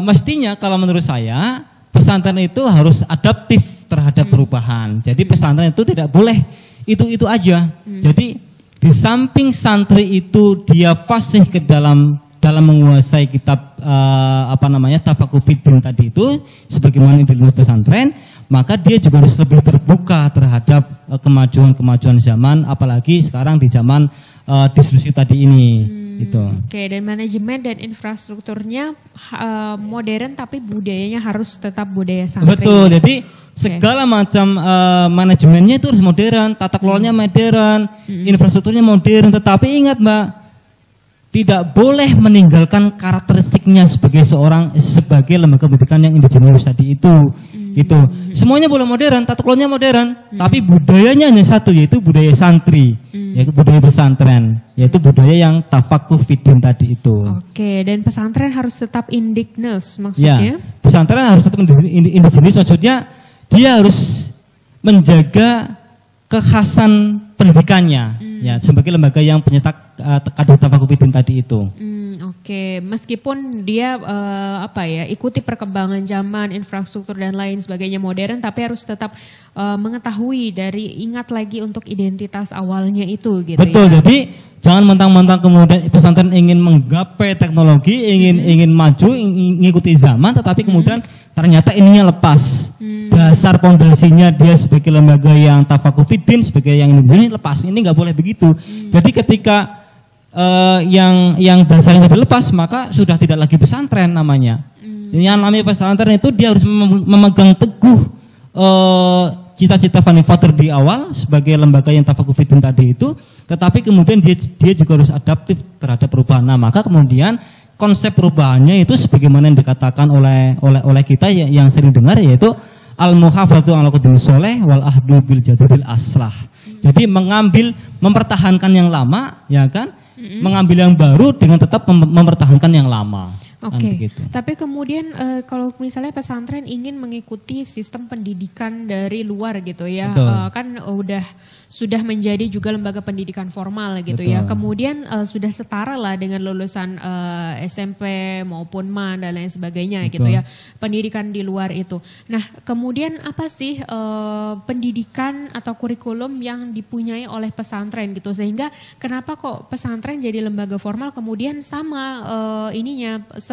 mestinya kalau menurut saya pesantren itu harus adaptif terhadap perubahan. Jadi pesantren itu tidak boleh itu aja. Jadi di samping santri itu dia fasih ke dalam menguasai kitab Tafaqquh Fiddin tadi itu sebagaimana di luar pesantren, maka dia juga harus lebih terbuka terhadap kemajuan zaman, apalagi sekarang di zaman diskusi tadi ini. Gitu. Oke, dan manajemen dan infrastrukturnya modern tapi budayanya harus tetap budaya santri. Betul, jadi segala macam manajemennya itu harus modern, tata kelolanya modern, infrastrukturnya modern. Tetapi ingat Mbak, tidak boleh meninggalkan karakteristiknya sebagai lembaga pendidikan yang indigenous tadi itu. Gitu. Semuanya boleh modern, tata kelolanya modern, tapi budayanya hanya satu, yaitu budaya santri, yaitu budaya pesantren, yaitu budaya yang Tafaqquh Fiddin tadi itu. Oke, dan pesantren harus tetap indigenous maksudnya? Ya, pesantren harus tetap indigenous, maksudnya dia harus menjaga kekhasan pendidikannya, ya, sebagai lembaga yang penyetak kadar Tafaqquh Fiddin tadi itu. Oke, meskipun dia ikuti perkembangan zaman, infrastruktur dan lain sebagainya modern, tapi harus tetap mengetahui ingat lagi untuk identitas awalnya itu, gitu. Betul, ya. jadi jangan mentang-mentang kemudian pesantren ingin menggapai teknologi, ingin maju, ingin mengikuti zaman, tetapi kemudian ternyata ininya lepas. Dasar pondasinya dia sebagai lembaga yang Tafaqquh Fiddin, sebagai yang ini lepas. Ini nggak boleh begitu. Jadi ketika yang dasarnya dilepas, maka sudah tidak lagi pesantren namanya. Yang namanya pesantren itu dia harus memegang teguh cita-cita Fanny Fatur di awal sebagai lembaga yang Tafaqquh Fiddin tadi itu, tetapi kemudian dia juga harus adaptif terhadap perubahan. Nah, maka kemudian konsep perubahannya itu sebagaimana yang dikatakan oleh kita yang sering dengar, yaitu al-muhafadzatu 'ala qadri sholeh wal ahdu bil jadidil aslah. Jadi mempertahankan yang lama, ya kan? Mengambil yang baru dengan tetap mempertahankan yang lama. Oke, tapi kemudian kalau misalnya pesantren ingin mengikuti sistem pendidikan dari luar gitu ya, kan sudah menjadi juga lembaga pendidikan formal gitu. Betul. Ya, kemudian sudah setara lah dengan lulusan SMP maupun MAN dan lain sebagainya. Betul. Gitu ya, pendidikan di luar itu. Nah, kemudian apa sih pendidikan atau kurikulum yang dipunyai oleh pesantren gitu, sehingga kenapa kok pesantren jadi lembaga formal kemudian sama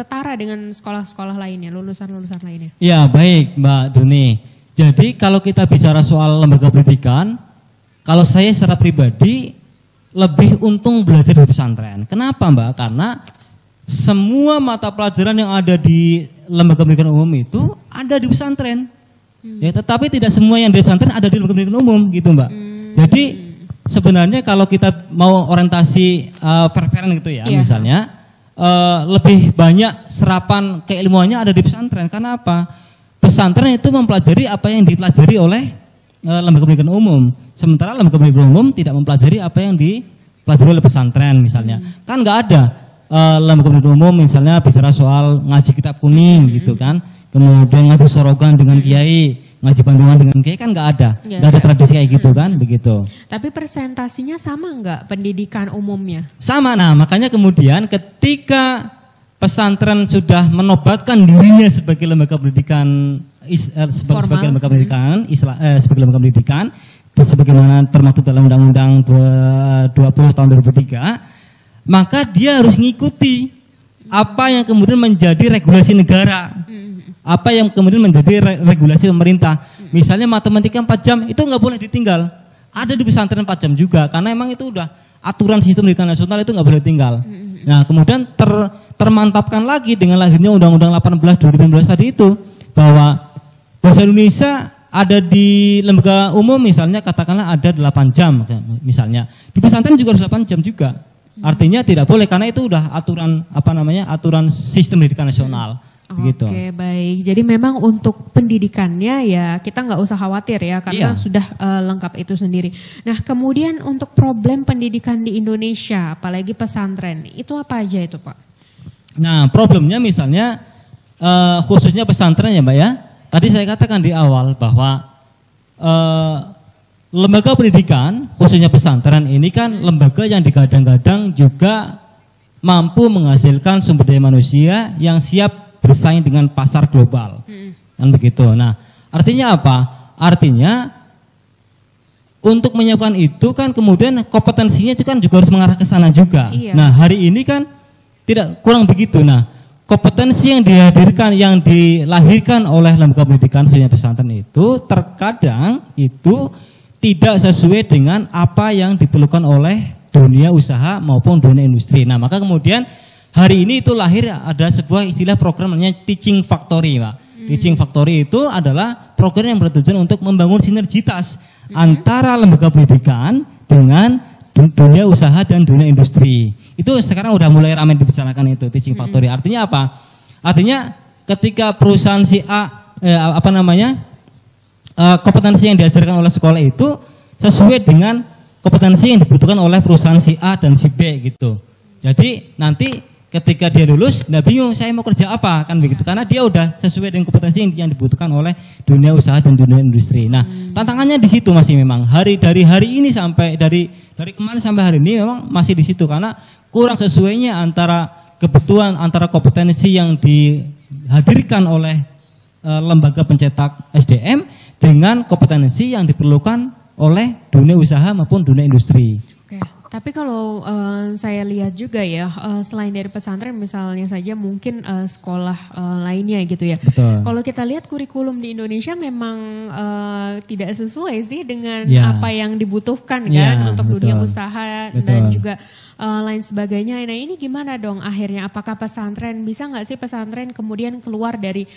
setara dengan sekolah-sekolah lainnya, lulusan-lulusan lainnya? Ya, baik Mbak Duni. Jadi kalau kita bicara soal lembaga pendidikan, kalau saya secara pribadi lebih untung belajar di pesantren. Kenapa Mbak? Karena semua mata pelajaran yang ada di lembaga pendidikan umum itu ada di pesantren. Ya, tetapi tidak semua yang di pesantren ada di lembaga pendidikan umum gitu Mbak. Jadi sebenarnya kalau kita mau orientasi fair-fairan gitu ya, misalnya lebih banyak serapan keilmuannya ada di pesantren. Karena apa? Pesantren itu mempelajari apa yang dipelajari oleh lembaga pendidikan umum. Sementara lembaga pendidikan umum tidak mempelajari apa yang dipelajari oleh pesantren misalnya. Kan nggak ada lembaga pendidikan umum misalnya bicara soal ngaji kitab kuning gitu kan. Kemudian ngaji sorogan dengan kiai, ngaji bandungan dengan kiai, kan nggak ada. Nggak ada tradisi kayak gitu kan, begitu. Tapi presentasinya sama nggak pendidikan umumnya? Sama, nah makanya kemudian ketika pesantren sudah menobatkan dirinya sebagai lembaga pendidikan sebagai lembaga pendidikan sebagai lembaga pendidikan sebagaimana termaktub dalam Undang-Undang 20 tahun 2003, maka dia harus mengikuti apa yang kemudian menjadi regulasi negara, apa yang kemudian menjadi regulasi pemerintah. Misalnya matematika 4 jam itu nggak boleh ditinggal, ada di pesantren 4 jam juga, karena emang itu udah aturan sistem pendidikan nasional, itu nggak boleh tinggal. Nah kemudian termantapkan lagi dengan lahirnya Undang-Undang 18 2015 tadi itu, bahwa bahasa Indonesia ada di lembaga umum misalnya katakanlah ada 8 jam misalnya, di pesantren juga harus 8 jam juga. Artinya tidak boleh, karena itu udah aturan aturan sistem pendidikan nasional. Begitu. Oke, baik. Jadi memang untuk pendidikannya ya kita nggak usah khawatir ya, karena sudah lengkap itu sendiri. Nah kemudian untuk problem pendidikan di Indonesia, apalagi pesantren, itu apa aja itu Pak? Nah problemnya misalnya khususnya pesantren ya Mbak ya. Tadi saya katakan di awal bahwa lembaga pendidikan khususnya pesantren ini kan lembaga yang digadang-gadang juga mampu menghasilkan sumber daya manusia yang siap bersaing dengan pasar global. Kan begitu. Nah, artinya apa? Artinya untuk menyiapkan itu kan kemudian kompetensinya itu kan juga harus mengarah ke sana juga. Iya. Nah, hari ini kan tidak kurang begitu. Nah, kompetensi yang dihadirkan, yang dilahirkan oleh lembaga pendidikan khususnya pesantren itu terkadang itu tidak sesuai dengan apa yang diperlukan oleh dunia usaha maupun dunia industri. Nah, maka kemudian hari ini itu lahir ada sebuah istilah program namanya Teaching Factory, Pak. Teaching Factory itu adalah program yang bertujuan untuk membangun sinergitas antara lembaga pendidikan dengan dunia usaha dan dunia industri. Itu sekarang udah mulai ramai dibicarakan itu Teaching Factory. Artinya apa? Artinya ketika perusahaan si A kompetensi yang diajarkan oleh sekolah itu sesuai dengan kompetensi yang dibutuhkan oleh perusahaan si A dan si B gitu. Jadi nanti ketika dia lulus, nggak bingung saya mau kerja apa kan begitu, karena dia udah sesuai dengan kompetensi yang dibutuhkan oleh dunia usaha dan dunia industri. Nah, tantangannya di situ masih memang dari hari ini sampai dari kemarin sampai hari ini memang masih di situ karena kurang sesuainya antara kebutuhan antara kompetensi yang dihadirkan oleh lembaga pencetak SDM dengan kompetensi yang diperlukan oleh dunia usaha maupun dunia industri. Oke. Tapi kalau saya lihat juga ya, selain dari pesantren misalnya saja mungkin sekolah lainnya gitu ya. Betul. Kalau kita lihat kurikulum di Indonesia memang tidak sesuai sih dengan Ya. apa yang dibutuhkan kan Ya, untuk betul. dunia usaha Betul. dan juga lain sebagainya. Nah ini gimana dong akhirnya? Apakah pesantren bisa nggak sih pesantren kemudian keluar dari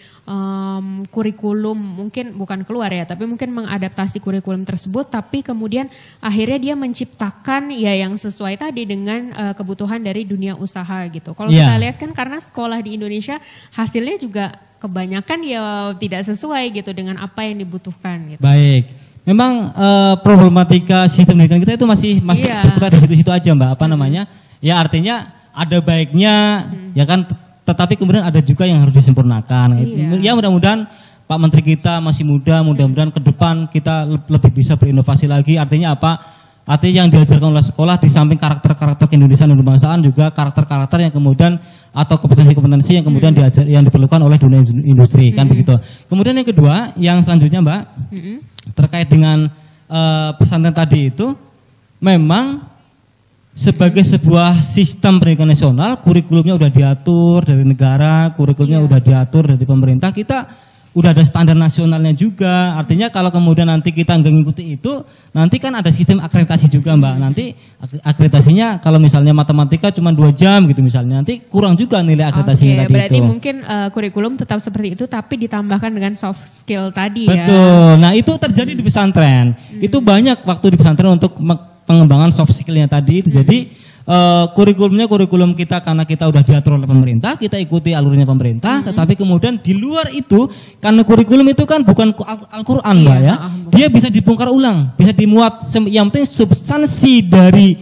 kurikulum, mungkin bukan keluar ya, tapi mungkin mengadaptasi kurikulum tersebut, tapi kemudian akhirnya dia menciptakan ya yang sesuai tadi dengan kebutuhan dari dunia usaha gitu. Kalau kita lihat kan karena sekolah di Indonesia hasilnya juga kebanyakan ya tidak sesuai gitu dengan apa yang dibutuhkan gitu. Baik. Memang problematika sistem pendidikan kita itu masih berputar di situ-situ aja, Mbak. Apa namanya? Ya artinya ada baiknya, ya kan. Tetapi kemudian ada juga yang harus disempurnakan. Ya mudah-mudahan Pak Menteri kita masih muda, mudah-mudahan ke depan kita lebih bisa berinovasi lagi. Artinya apa? Artinya yang diajarkan oleh sekolah di samping karakter-karakter keindonesiaan dan kebangsaan juga karakter-karakter yang kemudian atau kompetensi-kompetensi yang kemudian yang diperlukan oleh dunia industri kan begitu. Kemudian yang kedua, yang selanjutnya Mbak, terkait dengan pesantren tadi itu memang sebagai sebuah sistem pendidikan nasional, kurikulumnya udah diatur dari negara, kurikulumnya udah diatur dari pemerintah, kita udah ada standar nasionalnya juga. Artinya kalau kemudian nanti kita nggak ngikuti itu, nanti kan ada sistem akreditasi juga Mbak. Nanti akreditasinya kalau misalnya matematika cuma 2 jam gitu misalnya, nanti kurang juga nilai akreditasinya tadi berarti itu. mungkin kurikulum tetap seperti itu tapi ditambahkan dengan soft skill tadi ya. Betul. Nah itu terjadi di pesantren. Itu banyak waktu di pesantren untuk pengembangan soft skillnya tadi itu. Jadi kurikulum kita karena kita udah diatur oleh pemerintah, kita ikuti alurnya pemerintah, tetapi kemudian di luar itu karena kurikulum itu kan bukan Al-Qur'an Mbak ya. Dia bisa dibongkar ulang, bisa dimuat, yang penting substansi dari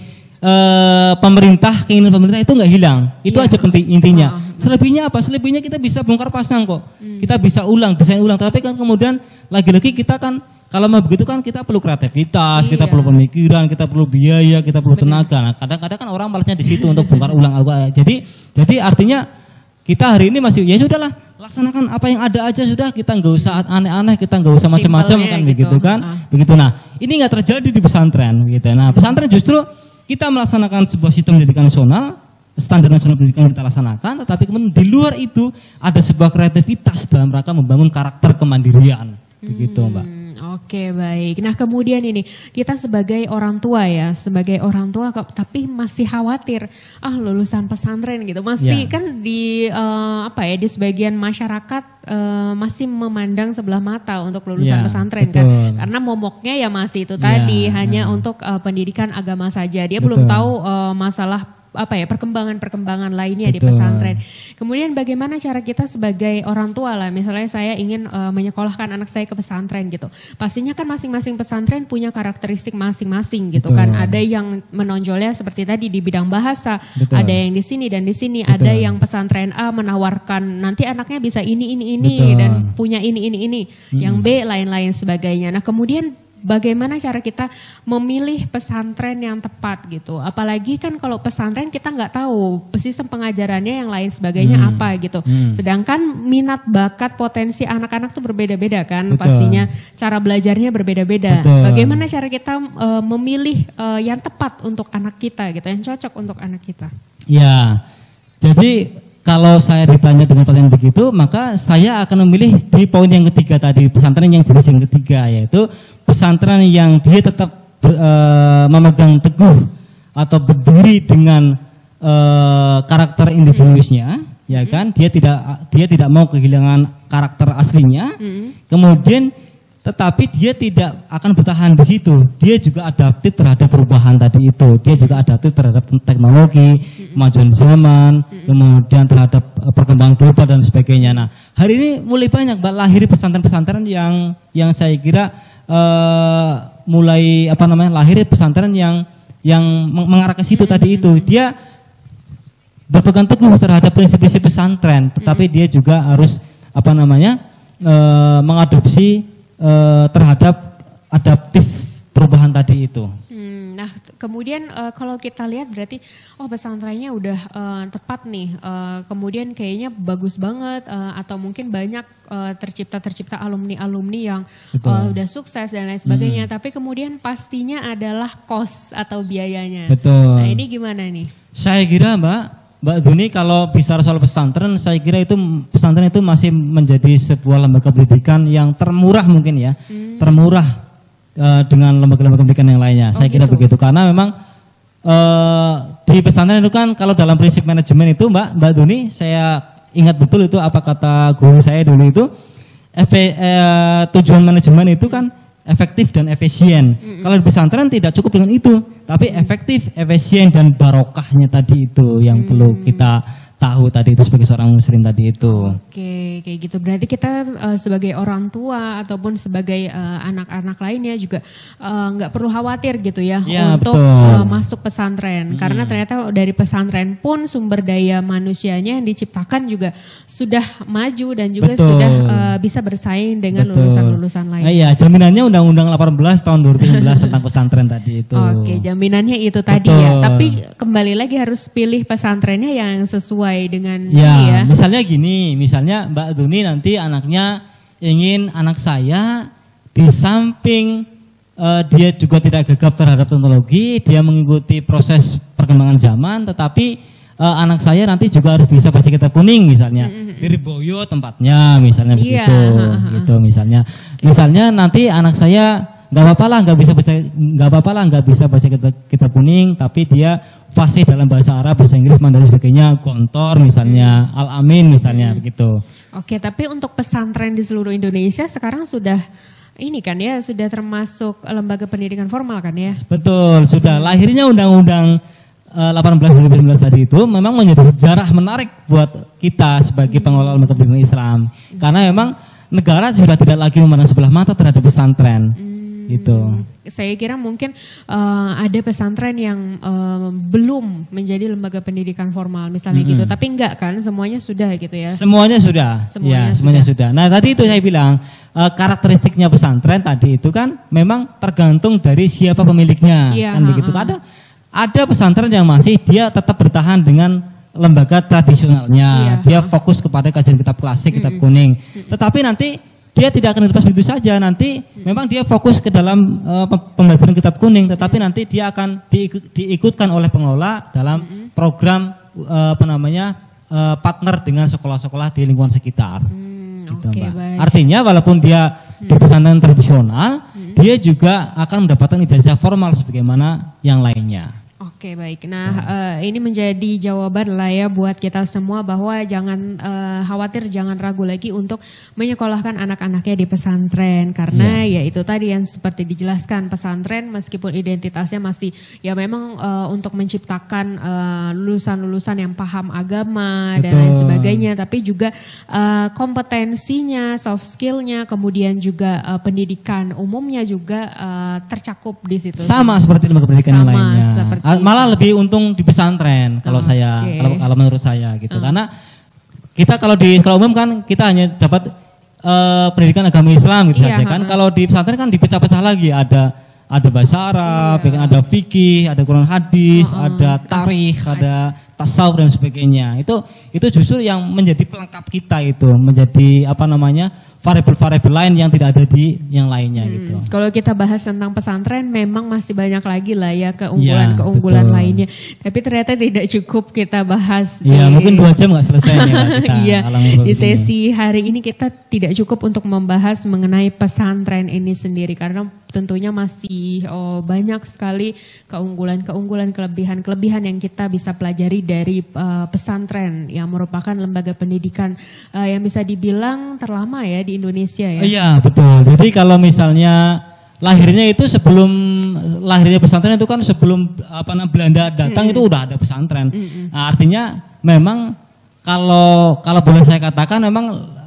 pemerintah, keinginan pemerintah itu nggak hilang. Itu aja penting intinya. Selebihnya apa? Selebihnya kita bisa bongkar pasang kok. Kita bisa ulang, desain ulang, tapi kan kemudian lagi-lagi kita kan kalau mau begitu kan kita perlu kreativitas, kita perlu pemikiran, kita perlu biaya, kita perlu tenaga. Nah, kadang-kadang kan orang malasnya di situ untuk bongkar ulang Al-Qur'an. Jadi artinya kita hari ini masih ya sudahlah, laksanakan apa yang ada aja sudah, kita nggak usah aneh-aneh, kita nggak usah macam-macam kan gitu. Begitu kan. Begitu. Nah, ini nggak terjadi di pesantren gitu. Nah, pesantren justru kita melaksanakan sebuah sistem pendidikan nasional, standar nasional pendidikan yang kita laksanakan, tetapi kemudian di luar itu ada sebuah kreativitas dalam rangka membangun karakter kemandirian. Begitu, Mbak. Oke, baik. Nah kemudian ini kita sebagai orang tua ya, sebagai orang tua tapi masih khawatir, lulusan pesantren gitu, masih kan di di sebagian masyarakat masih memandang sebelah mata untuk lulusan pesantren kan, karena momoknya ya masih itu tadi hanya untuk pendidikan agama saja, dia belum tahu masalah perkembangan lainnya di pesantren. Kemudian bagaimana cara kita sebagai orang tua lah, misalnya saya ingin menyekolahkan anak saya ke pesantren gitu. Pastinya kan masing-masing pesantren punya karakteristik masing-masing gitu kan. Ada yang menonjolnya seperti tadi di bidang bahasa, ada yang di sini dan di sini, ada yang pesantren A menawarkan nanti anaknya bisa ini dan punya ini. Yang B lain-lain sebagainya. Nah kemudian bagaimana cara kita memilih pesantren yang tepat gitu. Apalagi kan kalau pesantren kita nggak tahu sistem pengajarannya yang lain sebagainya apa gitu. Sedangkan minat bakat potensi anak-anak tuh berbeda-beda kan. Betul. Pastinya cara belajarnya berbeda-beda. Betul. Bagaimana cara kita memilih yang tepat untuk anak kita gitu, yang cocok untuk anak kita. Ya, jadi kalau saya ditanya dengan pertanyaan begitu, maka saya akan memilih di poin yang ketiga tadi, pesantren yang jenis yang ketiga, yaitu pesantren yang dia tetap memegang teguh atau berdiri dengan karakter indigenusnya, ya kan? Dia tidak mau kehilangan karakter aslinya. Kemudian tetapi dia tidak akan bertahan di situ. Dia juga adaptif terhadap perubahan tadi itu. Dia juga adaptif terhadap teknologi, kemajuan zaman, kemudian terhadap perkembangan global dan sebagainya. Nah, hari ini mulai banyak lahir pesantren-pesantren yang saya kira mulai lahir pesantren yang mengarah ke situ tadi itu. Dia berpegang teguh terhadap prinsip-prinsip pesantren, tetapi dia juga harus mengadopsi terhadap adaptif perubahan tadi itu. Nah, kemudian kalau kita lihat berarti pesantrennya udah tepat nih. Kemudian kayaknya bagus banget atau mungkin banyak tercipta alumni-alumni yang udah sukses dan lain sebagainya. Tapi kemudian pastinya adalah kos atau biayanya. Betul. Nah, ini gimana nih? Saya kira Mbak Duni, kalau bicara soal pesantren, saya kira itu pesantren itu masih menjadi sebuah lembaga pendidikan yang termurah mungkin ya, termurah dengan lembaga-lembaga pendidikan yang lainnya. Saya kira begitu, karena memang di pesantren itu kan kalau dalam prinsip manajemen itu Mbak Duni, saya ingat betul itu apa kata guru saya dulu itu, tujuan manajemen itu kan efektif dan efisien. Kalau di pesantren tidak cukup dengan itu, tapi efektif, efisien dan barokahnya tadi itu yang perlu kita tahu tadi itu sebagai seorang muslim tadi itu. Oke, kayak gitu. Berarti kita sebagai orang tua ataupun sebagai anak-anak lainnya juga nggak perlu khawatir gitu ya untuk masuk pesantren. Karena ternyata dari pesantren pun sumber daya manusianya yang diciptakan juga sudah maju dan juga sudah bisa bersaing dengan lulusan-lulusan lain. Iya, jaminannya Undang-Undang 18 tahun 2019 tentang pesantren tadi itu. Oke, jaminannya itu tadi ya. Tapi kembali lagi harus pilih pesantrennya yang sesuai dengan ya. Misalnya gini, misalnya Mbak Duni nanti anaknya ingin anak saya di samping dia juga tidak gegap terhadap teknologi, dia mengikuti proses perkembangan zaman, tetapi anak saya nanti juga harus bisa baca kitab kuning misalnya, Lirboyo tempatnya misalnya begitu, gitu misalnya. Misalnya nanti anak saya nggak apa-apa lah nggak bisa baca kitab kuning, tapi dia fasih dalam bahasa Arab, bahasa Inggris, Mandarin sebagainya, Gontor misalnya, Al-Amin misalnya begitu. Oke, tapi untuk pesantren di seluruh Indonesia sekarang sudah ini kan ya, sudah termasuk lembaga pendidikan formal kan ya? Betul, sudah. Lahirnya Undang-Undang 18 2019 tadi itu memang menjadi sejarah menarik buat kita sebagai pengelola lembaga pendidikan Islam. Karena memang negara sudah tidak lagi memandang sebelah mata terhadap pesantren. Gitu. Saya kira mungkin ada pesantren yang belum menjadi lembaga pendidikan formal misalnya gitu, tapi enggak kan, semuanya sudah gitu ya? Semuanya sudah. Semuanya sudah. Nah tadi itu saya bilang karakteristiknya pesantren tadi itu kan memang tergantung dari siapa pemiliknya, kan begitu. Ada pesantren yang masih dia tetap bertahan dengan lembaga tradisionalnya, dia fokus kepada kajian kitab klasik, kitab kuning, tetapi nanti dia tidak akan dilepas begitu saja. Nanti memang dia fokus ke dalam pembelajaran kitab kuning, tetapi nanti dia akan diikutkan oleh pengelola dalam program partner dengan sekolah-sekolah di lingkungan sekitar. Gitu, artinya walaupun dia di pesantren tradisional, dia juga akan mendapatkan ijazah formal sebagaimana yang lainnya. Oke, baik. Nah, ini menjadi jawaban lah ya buat kita semua bahwa jangan khawatir, jangan ragu lagi untuk menyekolahkan anak-anaknya di pesantren. Karena ya itu tadi yang seperti dijelaskan, pesantren meskipun identitasnya masih ya memang untuk menciptakan lulusan-lulusan yang paham agama dan lain sebagainya. Tapi juga kompetensinya, soft skillnya, kemudian juga pendidikan umumnya juga tercakup di situ. Sama seperti lembaga pendidikan yang lainnya. Malah lebih untung di pesantren kalau kalau menurut saya gitu. Karena kita kalau di sekolah umum kan kita hanya dapat pendidikan agama Islam gitu Iya, aja kan. Kalau di pesantren kan dipecah-pecah lagi, ada bahasa Arab, ada fikih, ada Quran hadis, ada tarikh, ada tasawuf dan sebagainya. Itu justru yang menjadi pelengkap kita, itu menjadi apa namanya, variabel-variabel lain yang tidak ada di yang lainnya gitu. Kalau kita bahas tentang pesantren memang masih banyak lagi lah ya keunggulan-keunggulan lainnya. Tapi ternyata tidak cukup kita bahas. Iya, mungkin 2 jam nggak selesai ya kita. Iya, di sesi hari ini kita tidak cukup untuk membahas mengenai pesantren ini sendiri karena tentunya masih banyak sekali keunggulan-keunggulan, kelebihan-kelebihan yang kita bisa pelajari dari pesantren yang merupakan lembaga pendidikan yang bisa dibilang terlama ya di Indonesia ya. Iya, betul. Jadi kalau misalnya lahirnya itu sebelum lahirnya pesantren itu kan sebelum Belanda datang itu udah ada pesantren. Nah, artinya memang kalau boleh saya katakan memang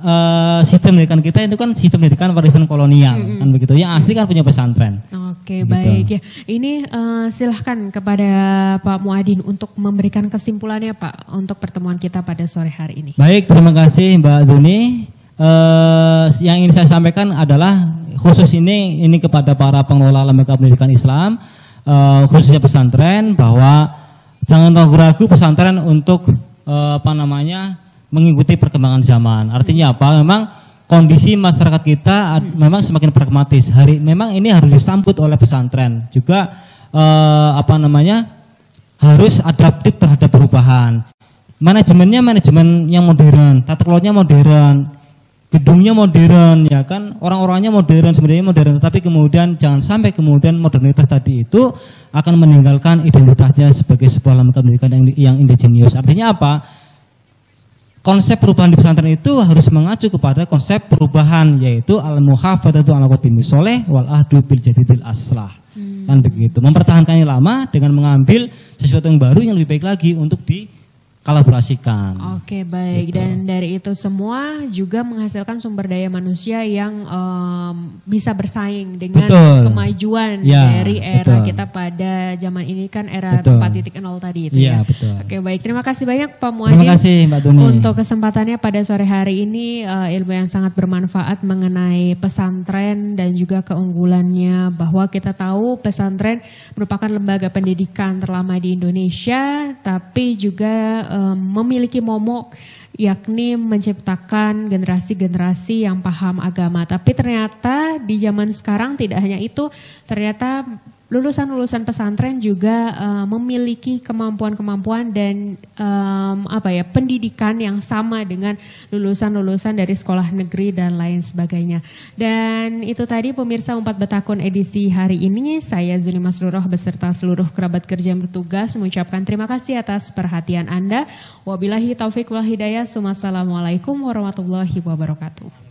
sistem pendidikan kita itu kan sistem pendidikan warisan kolonial kan begitu. Yang asli kan punya pesantren. Oke, gitu. baik ya. Ini silahkan kepada Pak Muadin untuk memberikan kesimpulannya Pak untuk pertemuan kita pada sore hari ini. Baik, terima kasih Mbak Duni. Yang ingin saya sampaikan adalah khusus ini kepada para pengelola lembaga pendidikan Islam, khususnya pesantren, bahwa jangan ragu-ragu pesantren untuk mengikuti perkembangan zaman. Artinya apa? Memang kondisi masyarakat kita memang semakin pragmatis. Memang ini harus disambut oleh pesantren. Juga harus adaptif terhadap perubahan. Manajemennya manajemen yang modern, tata kelolanya modern, gedungnya modern, ya kan, orang-orangnya modern, sebenarnya modern, tapi kemudian jangan sampai kemudian modernitas tadi itu akan meninggalkan identitasnya sebagai sebuah lembaga pendidikan yang indigenius. Artinya apa? Konsep perubahan di pesantren itu harus mengacu kepada konsep perubahan, yaitu al-muhafadzatu ala qadimi sholeh wal ahdu bil jadidil aslah. Kan begitu. Mempertahankan yang lama dengan mengambil sesuatu yang baru yang lebih baik lagi untuk dikolaborasikan. Oke, baik. Gitu. Dan dari itu semua juga menghasilkan sumber daya manusia yang bisa bersaing dengan kemajuan dari era kita pada zaman ini kan era 4.0 tadi itu ya. Betul. Oke, baik. Terima kasih banyak Pak Muadin. Terima kasih Mbak Duni. Untuk kesempatannya pada sore hari ini, ilmu yang sangat bermanfaat mengenai pesantren dan juga keunggulannya, bahwa kita tahu pesantren merupakan lembaga pendidikan terlama di Indonesia, tapi juga memiliki momok, yakni menciptakan generasi-generasi yang paham agama. Tapi ternyata di zaman sekarang tidak hanya itu, ternyata lulusan-lulusan pesantren juga memiliki kemampuan-kemampuan dan pendidikan yang sama dengan lulusan-lulusan dari sekolah negeri dan lain sebagainya. Dan itu tadi pemirsa Umpat Betakun edisi hari ini. Saya Zuni Masluroh beserta seluruh kerabat kerja yang bertugas mengucapkan terima kasih atas perhatian Anda. Wabillahi taufiq wal hidayah. Wassalamualaikum warahmatullahi wabarakatuh.